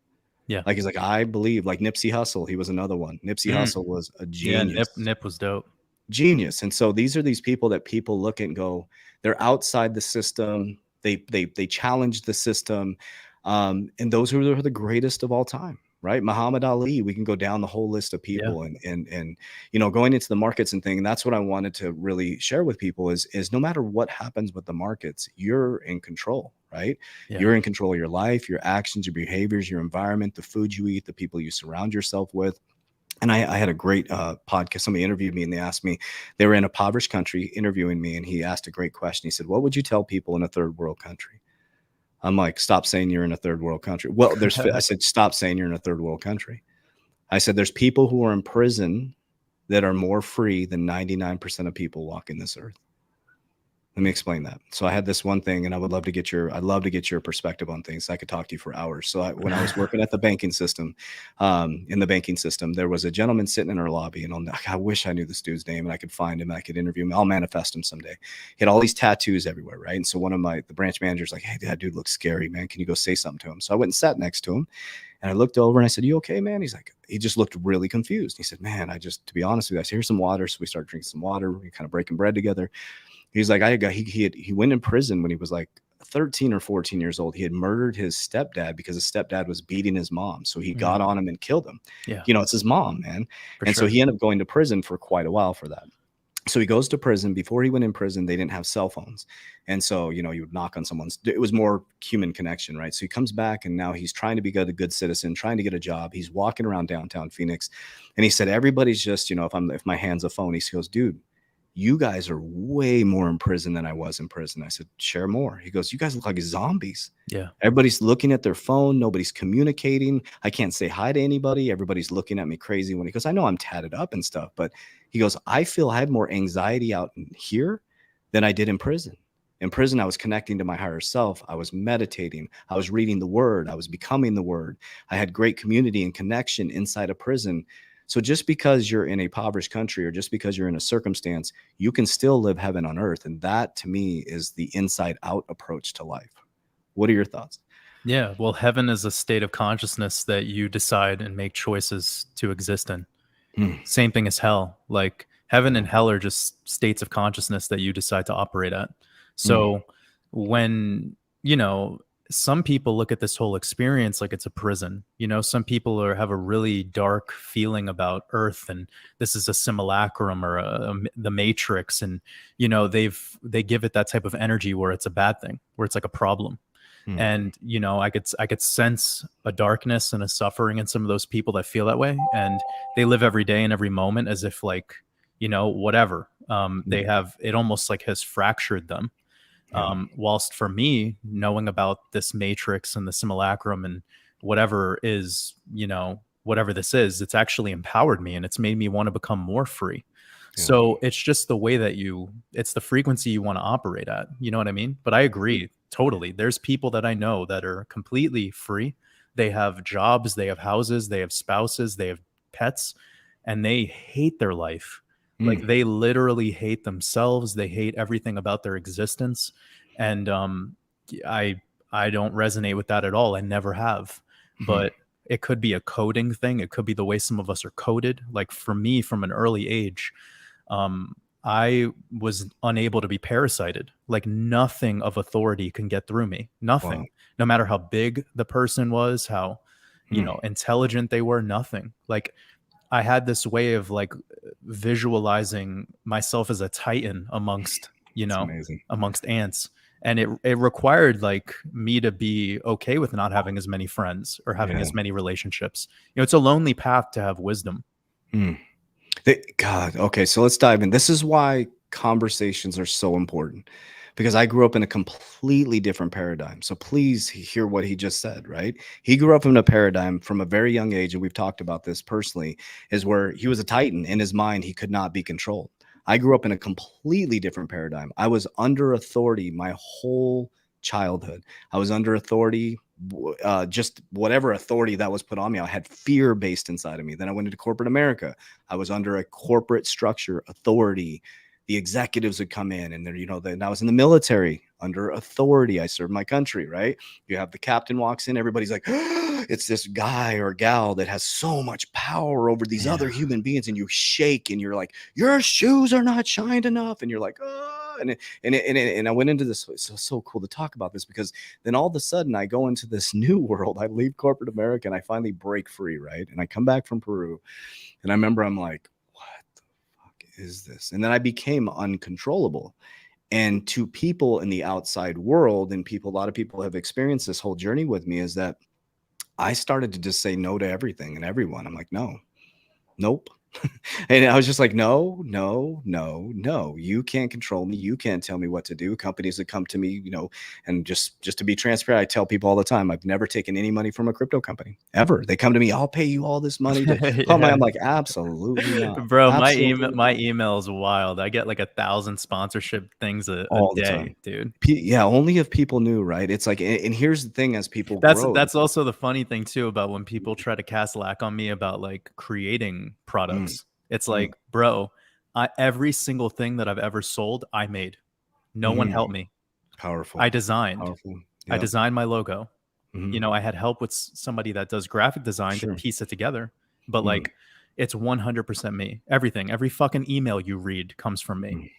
S2: Yeah. Like, he's like, I believe, like Nipsey Hussle. He was another one. Nipsey Hussle was a genius.
S3: Yeah, Nip was dope.
S2: Genius. And so these are these people that people look at and go, they're outside the system. They challenge the system. And those are the greatest of all time, right? Muhammad Ali, we can go down the whole list of people. And going into the markets and thing. And that's what I wanted to really share with people is no matter what happens with the markets, you're in control, right? You're in control of your life, your actions, your behaviors, your environment, the food you eat, the people you surround yourself with. And I had a great podcast. Somebody interviewed me and they asked me, they were in a impoverished country interviewing me. And he asked a great question. He said, what would you tell people in a third world country? I'm like, stop saying you're in a third world country. Well, I said, stop saying you're in a third world country. I said, there's people who are in prison that are more free than 99% of people walking this earth. Let me explain that. So I had this one thing, and I'd love to get your perspective on things. I could talk to you for hours. So when I was working at the banking system, there was a gentleman sitting in our lobby, and I wish I knew this dude's name and I could find him and I could interview him. I'll manifest him someday. He had all these tattoos everywhere, right? And so one of the branch managers like, hey, that dude looks scary, man. Can you go say something to him? So I went and sat next to him. And I looked over and I said, you okay, man? He's like, he just looked really confused. He said, man, to be honest with you, I said, here's some water. So we started drinking some water. We kind of breaking bread together. He's like, he went in prison when he was like 13 or 14 years old. He had murdered his stepdad because his stepdad was beating his mom. So he got on him and killed him. Yeah. It's his mom, man. So he ended up going to prison for quite a while for that. So he goes to prison. Before he went in prison, they didn't have cell phones. And so, you would knock on it was more human connection, right? So he comes back and now he's trying to be a good citizen, trying to get a job. He's walking around downtown Phoenix. And he said, everybody's just, if my hand's a phone, he goes, dude, you guys are way more in prison than I was in prison. I said, share more. He goes, you guys look like zombies. Yeah. Everybody's looking at their phone. Nobody's communicating. I can't say hi to anybody. Everybody's looking at me crazy when he goes, I know I'm tatted up and stuff, but he goes, I feel I had more anxiety out in here than I did in prison. In prison, I was connecting to my higher self. I was meditating. I was reading the word. I was becoming the word. I had great community and connection inside of prison. So just because you're in a impoverished country or just because you're in a circumstance, you can still live heaven on earth. And that to me is the inside out approach to life. What are your thoughts?
S3: Yeah, well, heaven is a state of consciousness that you decide and make choices to exist in. Same thing as hell. Like heaven and hell are just states of consciousness that you decide to operate at. So when, some people look at this whole experience like it's a prison. Some people have a really dark feeling about Earth, and this is a simulacrum or the Matrix, and they give it that type of energy where it's a bad thing, where it's like a problem. And I could sense a darkness and a suffering in some of those people that feel that way, and they live every day and every moment as if like whatever, They have, it almost like has fractured them. Whilst for me, knowing about this matrix and the simulacrum and whatever is, you know, whatever this is, it's actually empowered me and it's made me want to become more free. So it's just the way that it's the frequency you want to operate at. You know what I mean? But I agree totally. There's people that I know that are completely free. They have jobs, they have houses, they have spouses, they have pets, and they hate their life. Like they literally hate themselves. They hate everything about their existence. And I don't resonate with that at all. I never have. But it could be a coding thing. It could be the way some of us are coded. Like for me, from an early age, I was unable to be parasited. Like nothing of authority can get through me. Nothing. Wow. No matter how big the person was, how, you know, intelligent they were, nothing. Like I had this way of like visualizing myself as a titan amongst, you know, amongst ants. And it required like me to be okay with not having as many friends or having as many relationships. You know, it's a lonely path to have wisdom.
S2: God. Okay. So let's dive in. This is why conversations are so important, because I grew up in a completely different paradigm. So please hear what he just said, right? He grew up in a paradigm from a very young age, and we've talked about this personally, is where he was a titan. In his mind, he could not be controlled. I grew up in a completely different paradigm. I was under authority my whole childhood. I was under authority, just whatever authority that was put on me. I had fear based inside of me. Then I went into corporate America. I was under a corporate structure, authority. The executives would come in, and then, you know, then I was in the military under authority. I served my country, right? You have the captain walks in, everybody's like, oh, it's this guy or gal that has so much power over these other human beings, and you shake and you're like, your shoes are not shined enough, and you're like, oh, and I went into this. It's so cool to talk about this, because then all of a sudden I go into this new world. I leave corporate America and I finally break free, right? And I come back from Peru, and I remember I'm like, is this? And then I became uncontrollable. And to people in the outside world, and a lot of people have experienced this whole journey with me, is that I started to just say no to everything and everyone. I'm like, no, nope. And I was just like, no, you can't control me. You can't tell me what to do. Companies that come to me, you know, and just to be transparent, I tell people all the time, I've never taken any money from a crypto company ever. They come to me, I'll pay you all this money to I'm like, absolutely not.
S3: Bro,
S2: absolutely
S3: my email is wild. I get like 1,000 sponsorship things a day, dude.
S2: Yeah, only if people knew, right? It's like, and here's the thing, as people grow,
S3: that's also the funny thing too about when people try to cast lack on me about like creating products. It's like, bro, every single thing that I've ever sold, I made. No one helped me.
S2: Powerful.
S3: I designed.
S2: Powerful.
S3: I designed my logo. You know, I had help with somebody that does graphic design to piece it together. But like, it's 100% me. Everything, every fucking email you read comes from me.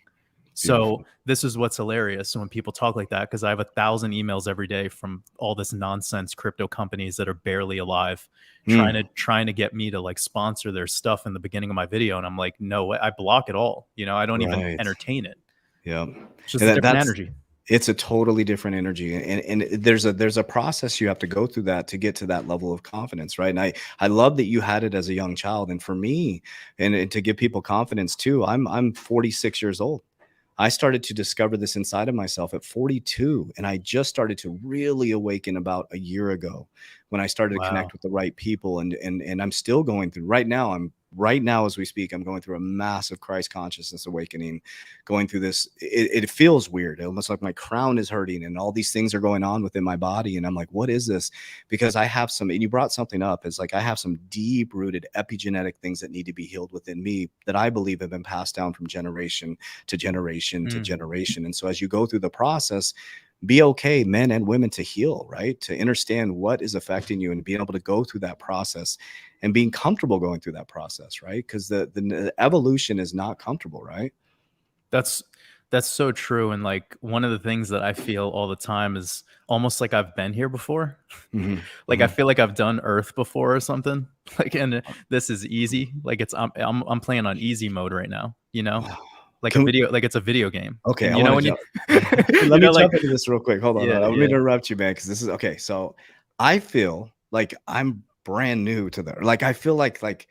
S3: So this is what's hilarious. So when people talk like that, because I have 1,000 emails every day from all this nonsense crypto companies that are barely alive, trying to get me to like sponsor their stuff in the beginning of my video, and I'm like, no, I block it all. You know, I don't even entertain it.
S2: Yeah,
S3: it's just a different energy.
S2: It's a totally different energy, and there's a process you have to go through that to get to that level of confidence, right? And I love that you had it as a young child, and for me, and to give people confidence too, I'm 46 years old. I started to discover this inside of myself at 42, and I just started to really awaken about a year ago when I started to connect with the right people, and I'm still going through right now as we speak, I'm going through a massive Christ consciousness awakening, going through this. It feels weird, almost like my crown is hurting and all these things are going on within my body. And I'm like, what is this? Because I have and you brought something up, is like, I have some deep rooted epigenetic things that need to be healed within me that I believe have been passed down from generation to generation to generation. And so as you go through the process, be okay, men and women, to heal, right? To understand what is affecting you and being able to go through that process and being comfortable going through that process, right? Because the evolution is not comfortable, right?
S3: That's so true. And like, one of the things that I feel all the time is almost like I've been here before. Like I feel like I've done Earth before or something. Like, and this is easy. Like I'm playing on easy mode right now, you know? Like it's a video game.
S2: Okay,
S3: and, you know, when you
S2: let me jump into this real quick. Hold on, I'm going to interrupt you, man, because this is okay. So I feel like I'm brand new to that. Like I feel like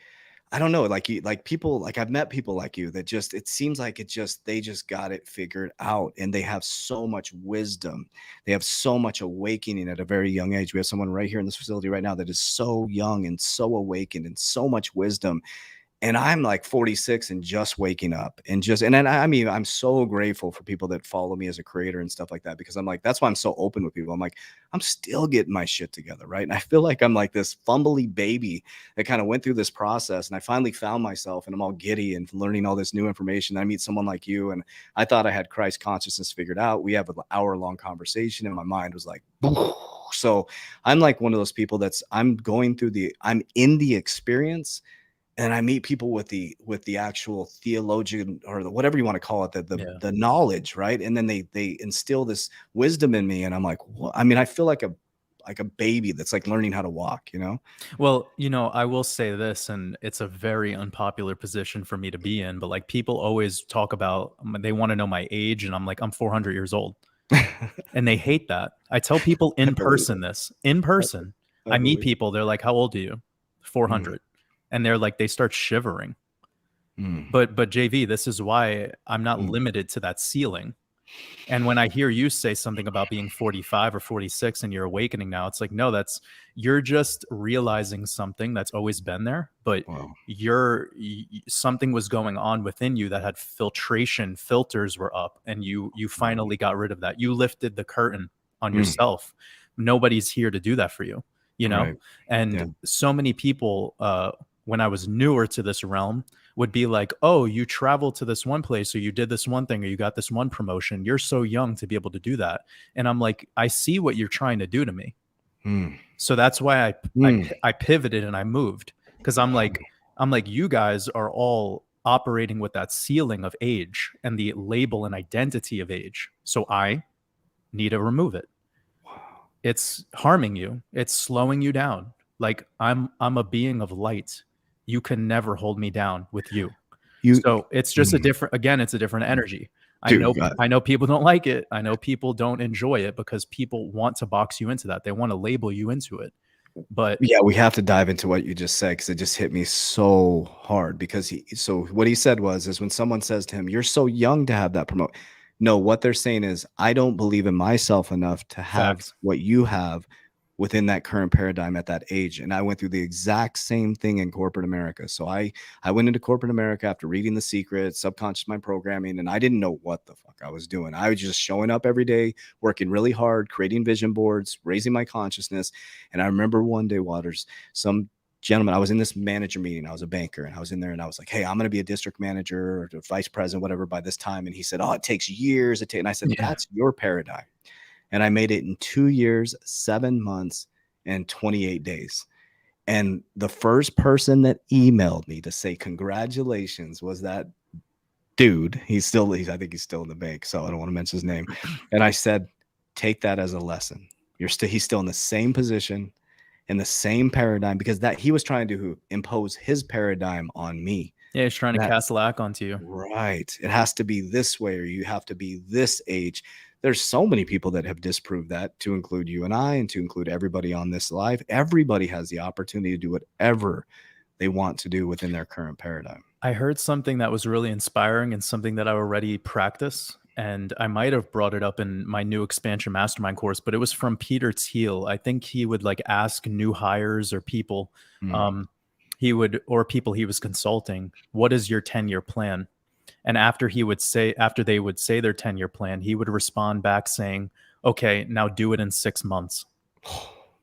S2: I don't know, like you, like people, like I've met people like you that just, it seems like they just got it figured out, and they have so much wisdom. They have so much awakening at a very young age. We have someone right here in this facility right now that is so young and so awakened and so much wisdom. And I'm like 46 and just waking up, and just, and then I mean, I'm so grateful for people that follow me as a creator and stuff like that, because I'm like, that's why I'm so open with people. I'm like, I'm still getting my shit together, right? And I feel like I'm like this fumbly baby that kind of went through this process, and I finally found myself, and I'm all giddy and learning all this new information. I meet someone like you, and I thought I had Christ consciousness figured out. We have an hour-long conversation, and my mind was like, so I'm like one of those people that's, I'm in the experience, and I meet people with the actual theologian, or the, whatever you want to call it, the knowledge, right? And then they instill this wisdom in me, and I'm like, what? I mean, I feel like a baby that's like learning how to walk, you know?
S3: Well, I will say this, and it's a very unpopular position for me to be in, but like people always talk about, they want to know my age, and I'm like, I'm 400 years old. And they hate that. I tell people in person this. In person, I meet people, they're like, how old are you? 400. And they're like, they start shivering. But JV, this is why I'm not limited to that ceiling. And when I hear you say something about being 45 or 46 and you're awakening now, it's like, no, you're just realizing something that's always been there, but something was going on within you that had filters were up, and you finally got rid of that. You lifted the curtain on yourself. Nobody's here to do that for you,
S2: Right.
S3: And so many people, when I was newer to this realm, would be like, oh, you traveled to this one place, or you did this one thing, or you got this one promotion. You're so young to be able to do that. And I'm like, I see what you're trying to do to me. So that's why I pivoted and I moved, because I'm like, you guys are all operating with that ceiling of age and the label and identity of age. So I need to remove it. It's harming you. It's slowing you down. Like I'm a being of light. You can never hold me down with you. So it's just it's a different energy. I know people don't like it. I know people don't enjoy it, because people want to box you into that. They want to label you into it. But
S2: yeah, we have to dive into what you just said, because it just hit me so hard. Because so what he said is when someone says to him, you're so young to have that promote. No, what they're saying is, I don't believe in myself enough to have what you have within that current paradigm at that age. And I went through the exact same thing in corporate America. So I went into corporate America after reading The Secret, Subconscious Mind Programming, and I didn't know what the fuck I was doing. I was just showing up every day, working really hard, creating vision boards, raising my consciousness. And I remember one day, Waters, some gentleman, I was in this manager meeting. I was a banker, and I was in there, and I was like, hey, I'm going to be a district manager or a vice president, whatever, by this time. And he said, oh, it takes years. And I said, that's your paradigm. And I made it in 2 years, 7 months, and 28 days. And the first person that emailed me to say congratulations was that dude. I think he's still in the bank, so I don't want to mention his name. And I said, take that as a lesson. He's still in the same position, in the same paradigm, because that he was trying to impose his paradigm on me.
S3: Yeah, he's trying to cast lack onto you.
S2: Right. It has to be this way, or you have to be this age. There's so many people that have disproved that, to include you and I, and to include everybody on this live. Everybody has the opportunity to do whatever they want to do within their current paradigm.
S3: I heard something that was really inspiring, and something that I already practice. And I might have brought it up in my new expansion mastermind course, but it was from Peter Thiel. I think he would like ask new hires or people, or people he was consulting, what is your 10-year plan? And after they would say their 10-year plan, he would respond back saying, okay, now do it in 6 months.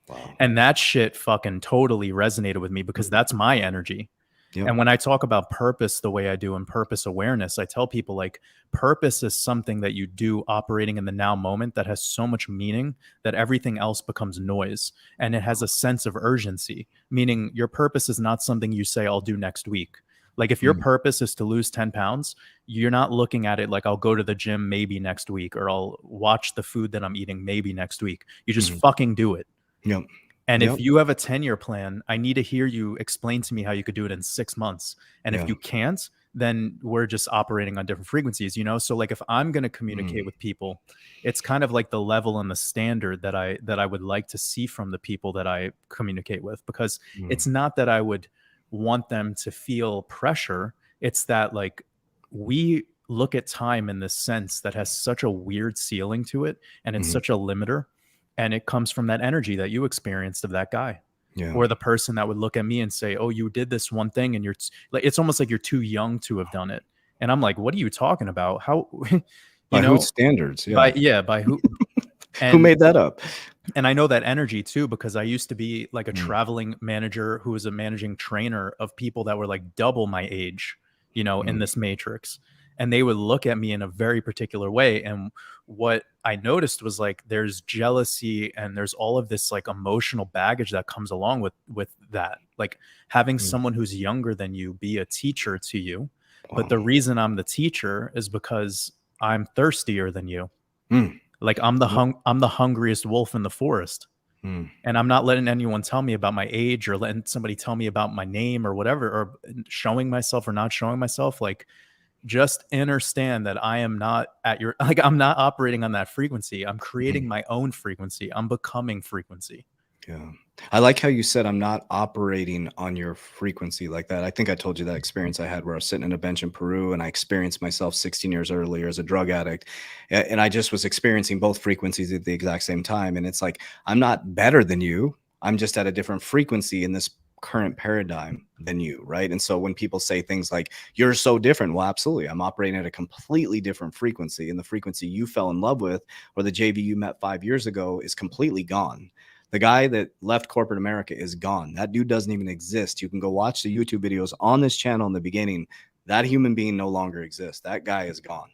S3: Wow. And that shit fucking totally resonated with me, because that's my energy. Yep. And when I talk about purpose the way I do, and purpose awareness, I tell people like purpose is something that you do operating in the now moment that has so much meaning that everything else becomes noise, and it has a sense of urgency, meaning your purpose is not something you say I'll do next week. Like if your purpose is to lose 10 pounds, you're not looking at it like I'll go to the gym maybe next week, or I'll watch the food that I'm eating maybe next week. You just fucking do it.
S2: Yep.
S3: And if you have a 10-year plan, I need to hear you explain to me how you could do it in 6 months. And if you can't, then we're just operating on different frequencies, So like if I'm going to communicate with people, it's kind of like the level and the standard that I would like to see from the people that I communicate with, because it's not that I would want them to feel pressure. It's that like we look at time in this sense that has such a weird ceiling to it, and it's such a limiter, and it comes from that energy that you experienced of that guy.
S2: Yeah.
S3: Or the person that would look at me and say, oh, you did this one thing and like, it's almost like you're too young to have done it. And I'm like, what are you talking about? How,
S2: By whose standards?
S3: Yeah. By who? And,
S2: who made that up?
S3: And I know that energy too, because I used to be like a traveling manager who was a managing trainer of people that were like double my age, in this matrix. And they would look at me in a very particular way. And what I noticed was like, there's jealousy and there's all of this like emotional baggage that comes along with that. Like having someone who's younger than you be a teacher to you. But the reason I'm the teacher is because I'm thirstier than you. Like I'm the hungriest wolf in the forest. And I'm not letting anyone tell me about my age or letting somebody tell me about my name or whatever, or showing myself or not showing myself. Like, just understand that I am not at your, like, I'm not operating on that frequency. I'm creating my own frequency. I'm becoming frequency.
S2: Yeah. I like how you said I'm not operating on your frequency like that. I think I told you that experience I had where I was sitting in a bench in Peru and I experienced myself 16 years earlier as a drug addict. And I just was experiencing both frequencies at the exact same time. And it's like, I'm not better than you. I'm just at a different frequency in this current paradigm than you, right? And so when people say things like you're so different, well, absolutely, I'm operating at a completely different frequency, and the frequency you fell in love with or the JV you met 5 years ago is completely gone. The guy that left corporate America is gone. That dude doesn't even exist. You can go watch the YouTube videos on this channel in the beginning. That human being no longer exists. That guy is gone.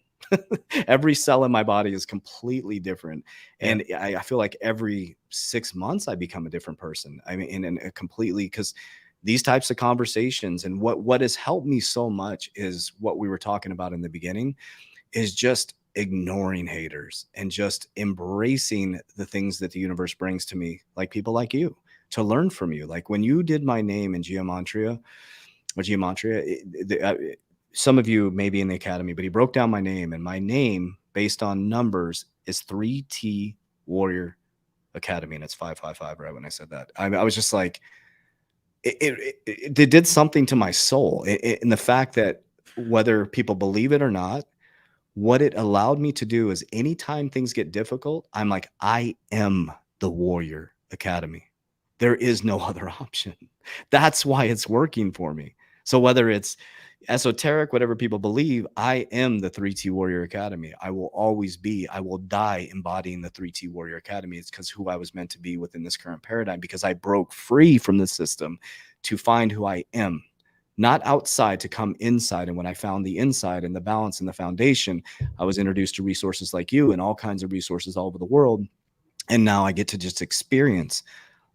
S2: Every cell in my body is completely different. And I feel like every 6 months I become a different person. I mean, and completely, because these types of conversations and what has helped me so much is what we were talking about in the beginning, is just ignoring haters and just embracing the things that the universe brings to me, like people like you, to learn from you. Like when you did my name in gematria, some of you may be in the academy, but he broke down my name, and my name based on numbers is 3T Warrior Academy, and it's 555. Right when I said that, I was just like, it did something to my soul. In the fact that whether people believe it or not, what it allowed me to do is anytime things get difficult, I'm like, I am the Warrior Academy. There is no other option. That's why it's working for me. So whether it's esoteric, whatever people believe, I am the 3T Warrior Academy. I will always be. I will die embodying the 3T Warrior Academy. It's because who I was meant to be within this current paradigm, because I broke free from the system to find who I am, not outside, to come inside. And when I found the inside and the balance and the foundation, I was introduced to resources like you and all kinds of resources all over the world. And now I get to just experience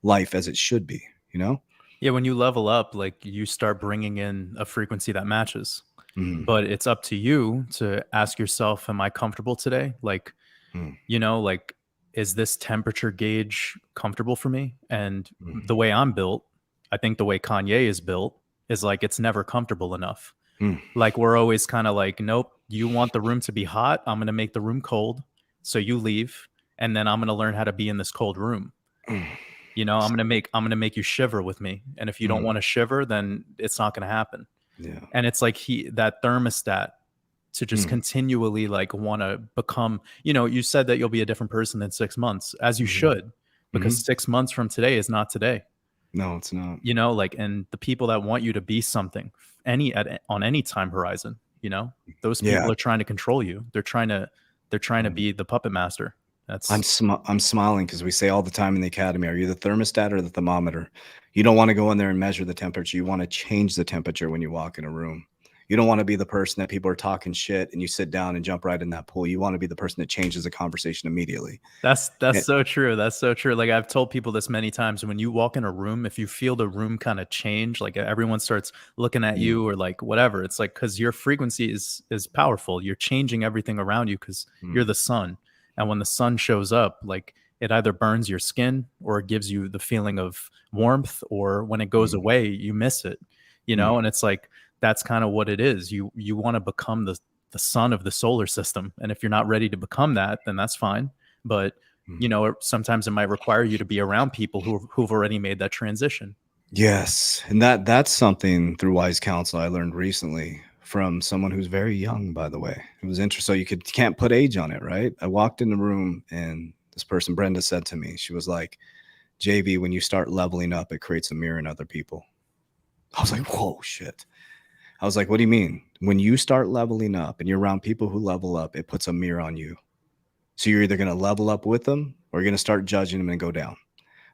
S2: life as it should be, you know?
S3: Yeah, when you level up, like you start bringing in a frequency that matches. But it's up to you to ask yourself, am I comfortable today? Like, like, is this temperature gauge comfortable for me? And the way I'm built, I think the way Kanye is built is like, it's never comfortable enough. Like we're always kind of like, nope, you want the room to be hot. I'm going to make the room cold. So you leave. And then I'm going to learn how to be in this cold room. I'm gonna make you shiver with me, and if you don't want to shiver, then it's not gonna happen. Yeah. And it's like that thermostat to just continually like want to become. You said that you'll be a different person in 6 months, as you should, because 6 months from today is not today.
S2: No, it's not.
S3: And the people that want you to be something on any time horizon, those people are trying to control you. They're trying to be the puppet master. I'm
S2: smiling because we say all the time in the academy, are you the thermostat or the thermometer? You don't want to go in there and measure the temperature. You want to change the temperature when you walk in a room. You don't want to be the person that people are talking shit and you sit down and jump right in that pool. You want to be the person that changes the conversation immediately.
S3: That's so true. That's so true. Like I've told people this many times. When you walk in a room, if you feel the room kind of change, like everyone starts looking at you or like whatever, it's like, because your frequency is powerful. You're changing everything around you because you're the sun. And when the sun shows up, like it either burns your skin or it gives you the feeling of warmth, or when it goes away, you miss it, and it's like, that's kind of what it is. You want to become the sun of the solar system. And if you're not ready to become that, then that's fine. But, sometimes it might require you to be around people who've already made that transition.
S2: Yes, and that's something through wise counsel I learned recently from someone who's very young, by the way. It was interesting. So can't put age on it, right? I walked in the room and this person, Brenda, said to me, she was like, JV, when you start leveling up, it creates a mirror in other people. I was like, whoa, shit. I was like, what do you mean? When you start leveling up and you're around people who level up, it puts a mirror on you. So you're either going to level up with them or you're going to start judging them and go down.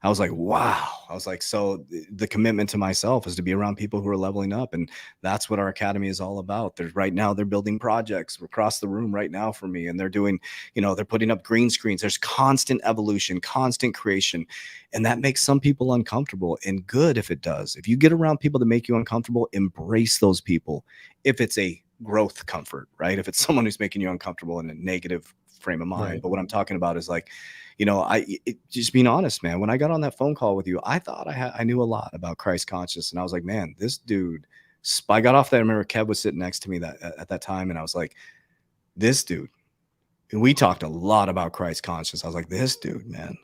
S2: I was like, wow. I was like, so the commitment to myself is to be around people who are leveling up. And that's what our academy is all about. Right now, they're building projects across the room right now for me. And they're doing, they're putting up green screens. There's constant evolution, constant creation. And that makes some people uncomfortable, and good if it does. If you get around people that make you uncomfortable, embrace those people. If it's a growth comfort, right? If it's someone who's making you uncomfortable in a negative frame of mind. Right. But what I'm talking about is like, just being honest, man, when I got on that phone call with you, I thought I knew a lot about Christ conscious. And I was like, man, this dude, I got off that. I remember Kev was sitting next to me at that time. And I was like, this dude, and we talked a lot about Christ conscious. I was like, this dude, man,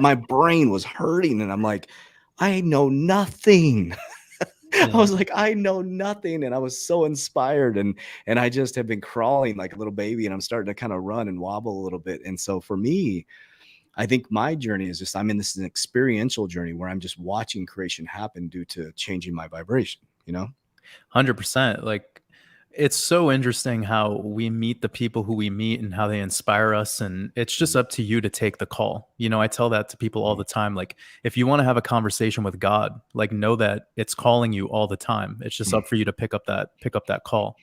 S2: my brain was hurting. And I'm like, I know nothing. Yeah. I was like, I know nothing. And I was so inspired. And I just have been crawling like a little baby, and I'm starting to kind of run and wobble a little bit. And so for me, I think my journey is just, I'm in this experiential journey where I'm just watching creation happen due to changing my vibration,
S3: 100%. Like, it's so interesting how we meet the people who we meet and how they inspire us. And it's just up to you to take the call. I tell that to people all the time. Like, if you want to have a conversation with God, like, know that it's calling you all the time. It's just up for you to pick up that call.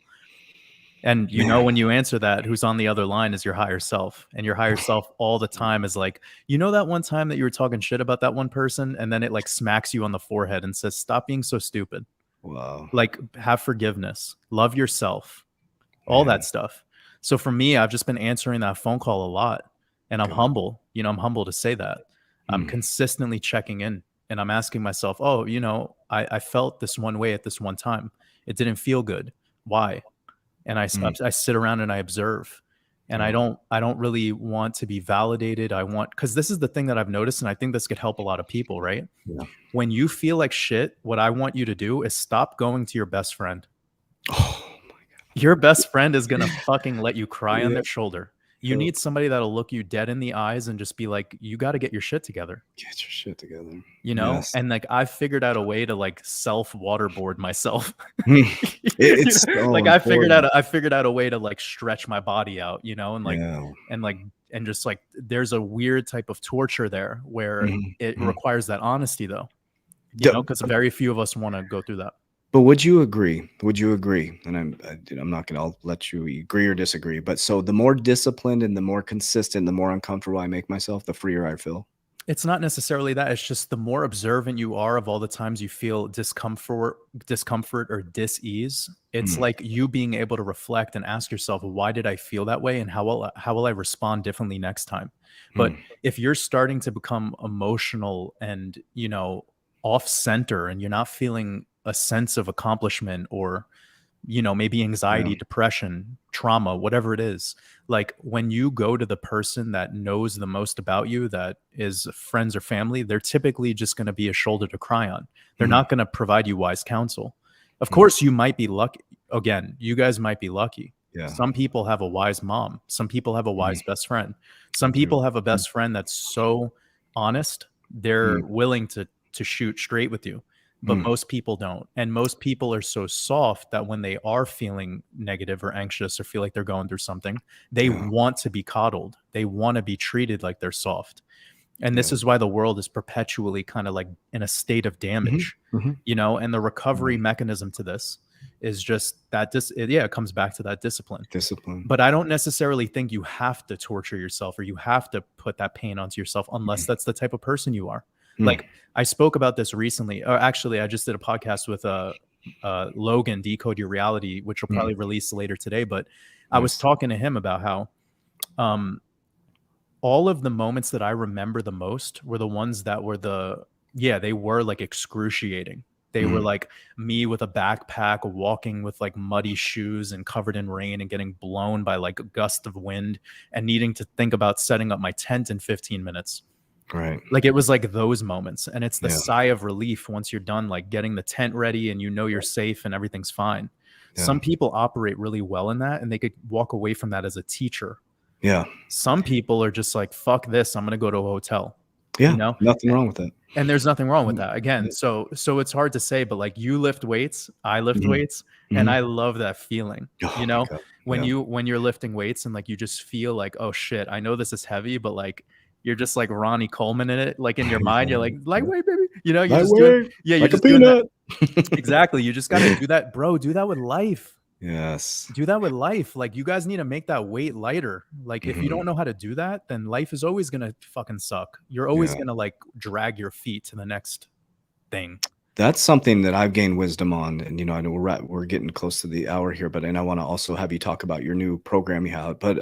S3: And when you answer that, who's on the other line is your higher self. And your higher self all the time is like, that one time that you were talking shit about that one person, and then it like smacks you on the forehead and says, stop being so stupid.
S2: Wow.
S3: Like, have forgiveness, love yourself, all that stuff. So for me, I've just been answering that phone call a lot, and I'm humble. I'm humble to say that. I'm consistently checking in, and I'm asking myself, I felt this one way at this one time. It didn't feel good. Why? And I sit around and I observe, and I don't really want to be validated. Because this is the thing that I've noticed, and I think this could help a lot of people, right? Yeah. When you feel like shit, what I want you to do is stop going to your best friend. Oh my God. Your best friend is going to fucking let you cry on their shoulder. You need somebody that'll look you dead in the eyes and just be like, you got to get your shit together.
S2: Get your shit together.
S3: Yes. And like, I've figured out a way to like self waterboard myself.
S2: It's so
S3: like, I figured out a way to like stretch my body out, and just like, there's a weird type of torture there where it requires that honesty though, because very few of us want to go through that.
S2: But would you agree? And I'm not going to let you agree or disagree. But so the more disciplined and the more consistent, the more uncomfortable I make myself, the freer I feel.
S3: It's not necessarily that. It's just the more observant you are of all the times you feel discomfort or dis-ease. It's like you being able to reflect and ask yourself, why did I feel that way? And how will I respond differently next time? But if you're starting to become emotional and, off center, and you're not feeling a sense of accomplishment, or maybe anxiety, depression, trauma, whatever it is, like, when you go to the person that knows the most about you, that is friends or family, they're typically just going to be a shoulder to cry on. They're not going to provide you wise counsel. Of course, you might be lucky. Again, you guys might be lucky. Yeah. Some people have a wise mom. Some people have a wise best friend. Some people have a best friend that's so honest, they're willing to shoot straight with you. But most people don't. And most people are so soft that when they are feeling negative or anxious or feel like they're going through something, they want to be coddled. They want to be treated like they're soft. And this is why the world is perpetually kind of like in a state of damage, and the recovery mechanism to this is just that it comes back to that discipline. But I don't necessarily think you have to torture yourself or you have to put that pain onto yourself unless that's the type of person you are. Like, I spoke about this recently, or actually I just did a podcast with Logan, Decode Your Reality, which will probably release later today. But I was talking to him about how all of the moments that I remember the most were the ones that were they were like excruciating. They were like me with a backpack, walking with like muddy shoes and covered in rain and getting blown by like a gust of wind and needing to think about setting up my tent in 15 minutes.
S2: Right.
S3: Like, it was like those moments, and it's the
S2: Yeah.
S3: sigh of relief once you're done, like getting the tent ready and you know you're safe and everything's fine.
S2: Yeah.
S3: Some people operate really well in that, and they could walk away from that as a teacher.
S2: Yeah.
S3: Some people are just like, fuck this, I'm gonna go to a hotel.
S2: Yeah.
S3: You know,
S2: Nothing wrong with that.
S3: and there's nothing wrong with
S2: Mm,
S3: that. Again,
S2: yeah.
S3: so it's hard to say, but like, you lift weights, I lift
S2: Mhm.
S3: weights, and
S2: Mhm.
S3: I love that feeling.
S2: Oh
S3: You
S2: my
S3: know,
S2: God.
S3: when
S2: Yeah.
S3: you're lifting weights and like you just feel like, oh shit, I know this is heavy, but like you're just like Ronnie Coleman in it. Like in your mind, you're like,
S2: Yeah.
S3: lightweight, baby. You know, you're just doing,
S2: Lightweight,
S3: yeah, you're
S2: like a
S3: just doing that.
S2: peanut.
S3: Exactly. You just got to do that, bro. Do that with life.
S2: Yes.
S3: Do that with life. Like, you guys need to make that weight lighter. Like, if you
S2: Mhm.
S3: don't know how to do that, then life is always gonna fucking suck. You're always
S2: Yeah.
S3: gonna like drag your feet to the next thing.
S2: That's something that I've gained wisdom on, and, I know we're getting close to the hour here, but I wanna also have you talk about your new program you have, but,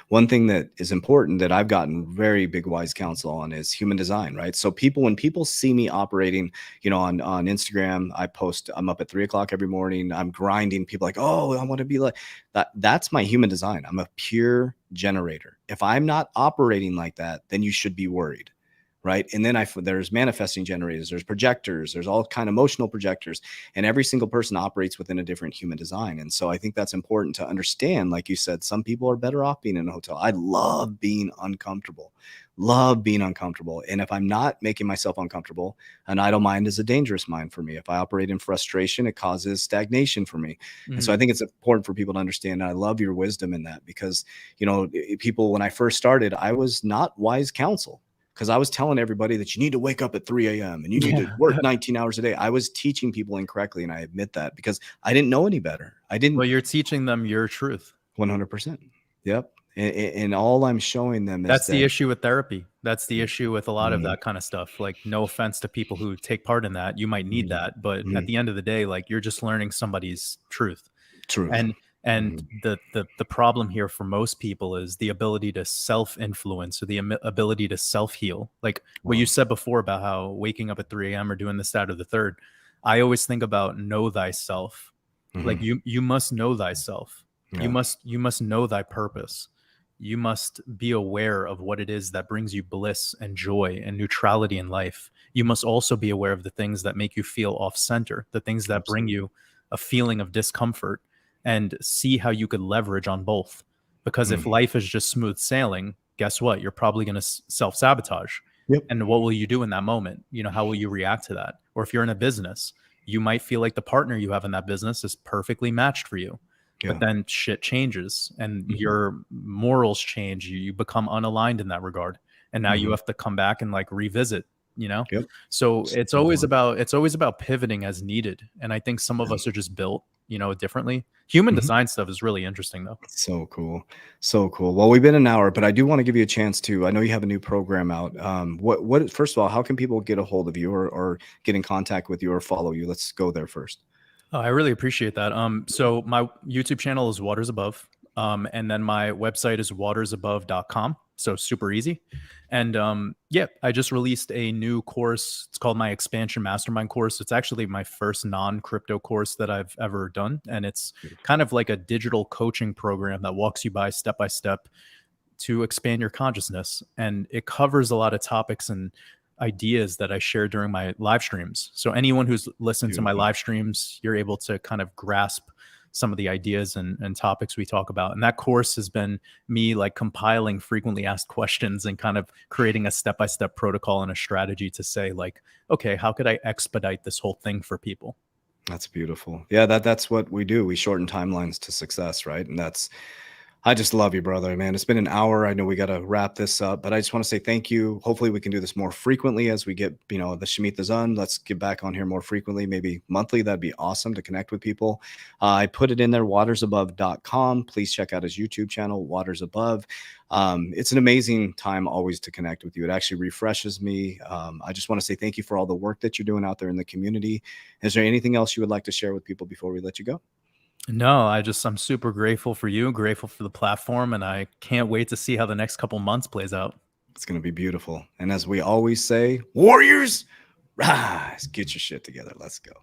S2: one thing that is important that I've gotten very big wise counsel on is human design, right? So when people see me operating, on Instagram, I post I'm up at 3 o'clock every morning, I'm grinding, people like, "Oh, I wanna be like" that's my human design. I'm a pure generator. If I'm not operating like that, then you should be worried. Right. And then there's manifesting generators, there's projectors, there's all kind of emotional projectors, and every single person operates within a different human design. And so I think that's important to understand. Like you said, some people are better off being in a hotel. I love being uncomfortable, love being uncomfortable. And if I'm not making myself uncomfortable, an idle mind is a dangerous mind for me. If I operate in frustration, it causes stagnation for me. And so I
S3: Mhm.
S2: think it's important for people to understand. And I love your wisdom in that because, people, when I first started, I was not wise counsel, because I was telling everybody that you need to wake up at 3 a.m. and you need to
S3: Yeah.
S2: work 19 hours a day. I was teaching people incorrectly, and I admit that because I didn't know any better. I didn't.
S3: Well, you're teaching them your truth.
S2: 100%. Yep. And all I'm showing them is
S3: That's the
S2: that.
S3: issue with therapy. That's the issue with a lot of
S2: Mhm,
S3: that kind of stuff. Like, no offense to people who take part in that. You might need
S2: mhm,
S3: that, but at
S2: mhm.
S3: the end of the day, like, you're just learning somebody's truth.
S2: Truth.
S3: And
S2: Mhm.
S3: the problem here for most people is the ability to self-influence, or the ability to self-heal. Like what you
S2: Wow.
S3: said before about how waking up at 3 a.m. or doing this, that, or the third. I always think about know thyself. Like,
S2: Mhm.
S3: you must know thyself.
S2: Yeah.
S3: You must know thy purpose. You must be aware of what it is that brings you bliss and joy and neutrality in life. You must also be aware of the things that make you feel off center, the things that bring
S2: Absolutely.
S3: you a feeling of discomfort, and see how you could leverage on both. Because if
S2: Mm.
S3: life is just smooth sailing, guess what? You're probably going to self sabotage.
S2: Yep.
S3: And what will you do in that moment? How will you react to that? Or if you're in a business, you might feel like the partner you have in that business is perfectly matched for you. But
S2: Yeah.
S3: then shit changes and
S2: Mhm,
S3: your morals change. You become unaligned in that regard. And now you
S2: mhm.
S3: have to come back and like revisit.
S2: Yep.
S3: So
S2: So important.
S3: it's always about pivoting as needed. And I think some of us are just built, differently. Human
S2: Mhm.
S3: design stuff is really interesting though.
S2: So cool. So cool. Well, we've been an hour, but I do want to give you a chance to. I know you have a new program out. First of all, how can people get a hold of you or get in contact with you or follow you? Let's go there first.
S3: Oh, I really appreciate that. So my YouTube channel is Waters Above. And then my website is watersabove.com. So super easy. And yeah, I just released a new course. It's called my Expansion Mastermind course. It's actually my first non-crypto course that I've ever done. And it's kind of like a digital coaching program that walks you by step to expand your consciousness. And it covers a lot of topics and ideas that I share during my live streams. So anyone who's listened to my
S2: Beautiful.
S3: live streams, you're able to kind of grasp some of the ideas and topics we talk about. And that course has been me like compiling frequently asked questions and kind of creating a step-by-step protocol and a strategy to say like, okay, how could I expedite this whole thing for people?
S2: That's beautiful. Yeah, that's what we do. We shorten timelines to success, right? And I just love you, brother, man. It's been an hour. I know we got to wrap this up, but I just want to say thank you. Hopefully we can do this more frequently as we get, the Shemitah on. Let's get back on here more frequently, maybe monthly. That'd be awesome to connect with people. I put it in there, watersabove.com. Please check out his YouTube channel, Waters Above. It's an amazing time always to connect with you. It actually refreshes me. I just want to say thank you for all the work that you're doing out there in the community. Is there anything else you would like to share with people before we let you go?
S3: No, I'm super grateful for you, grateful for the platform, and I can't wait to see how the next couple months plays out.
S2: It's going to be beautiful. And as we always say, Warriors, rise, get your shit together. Let's go.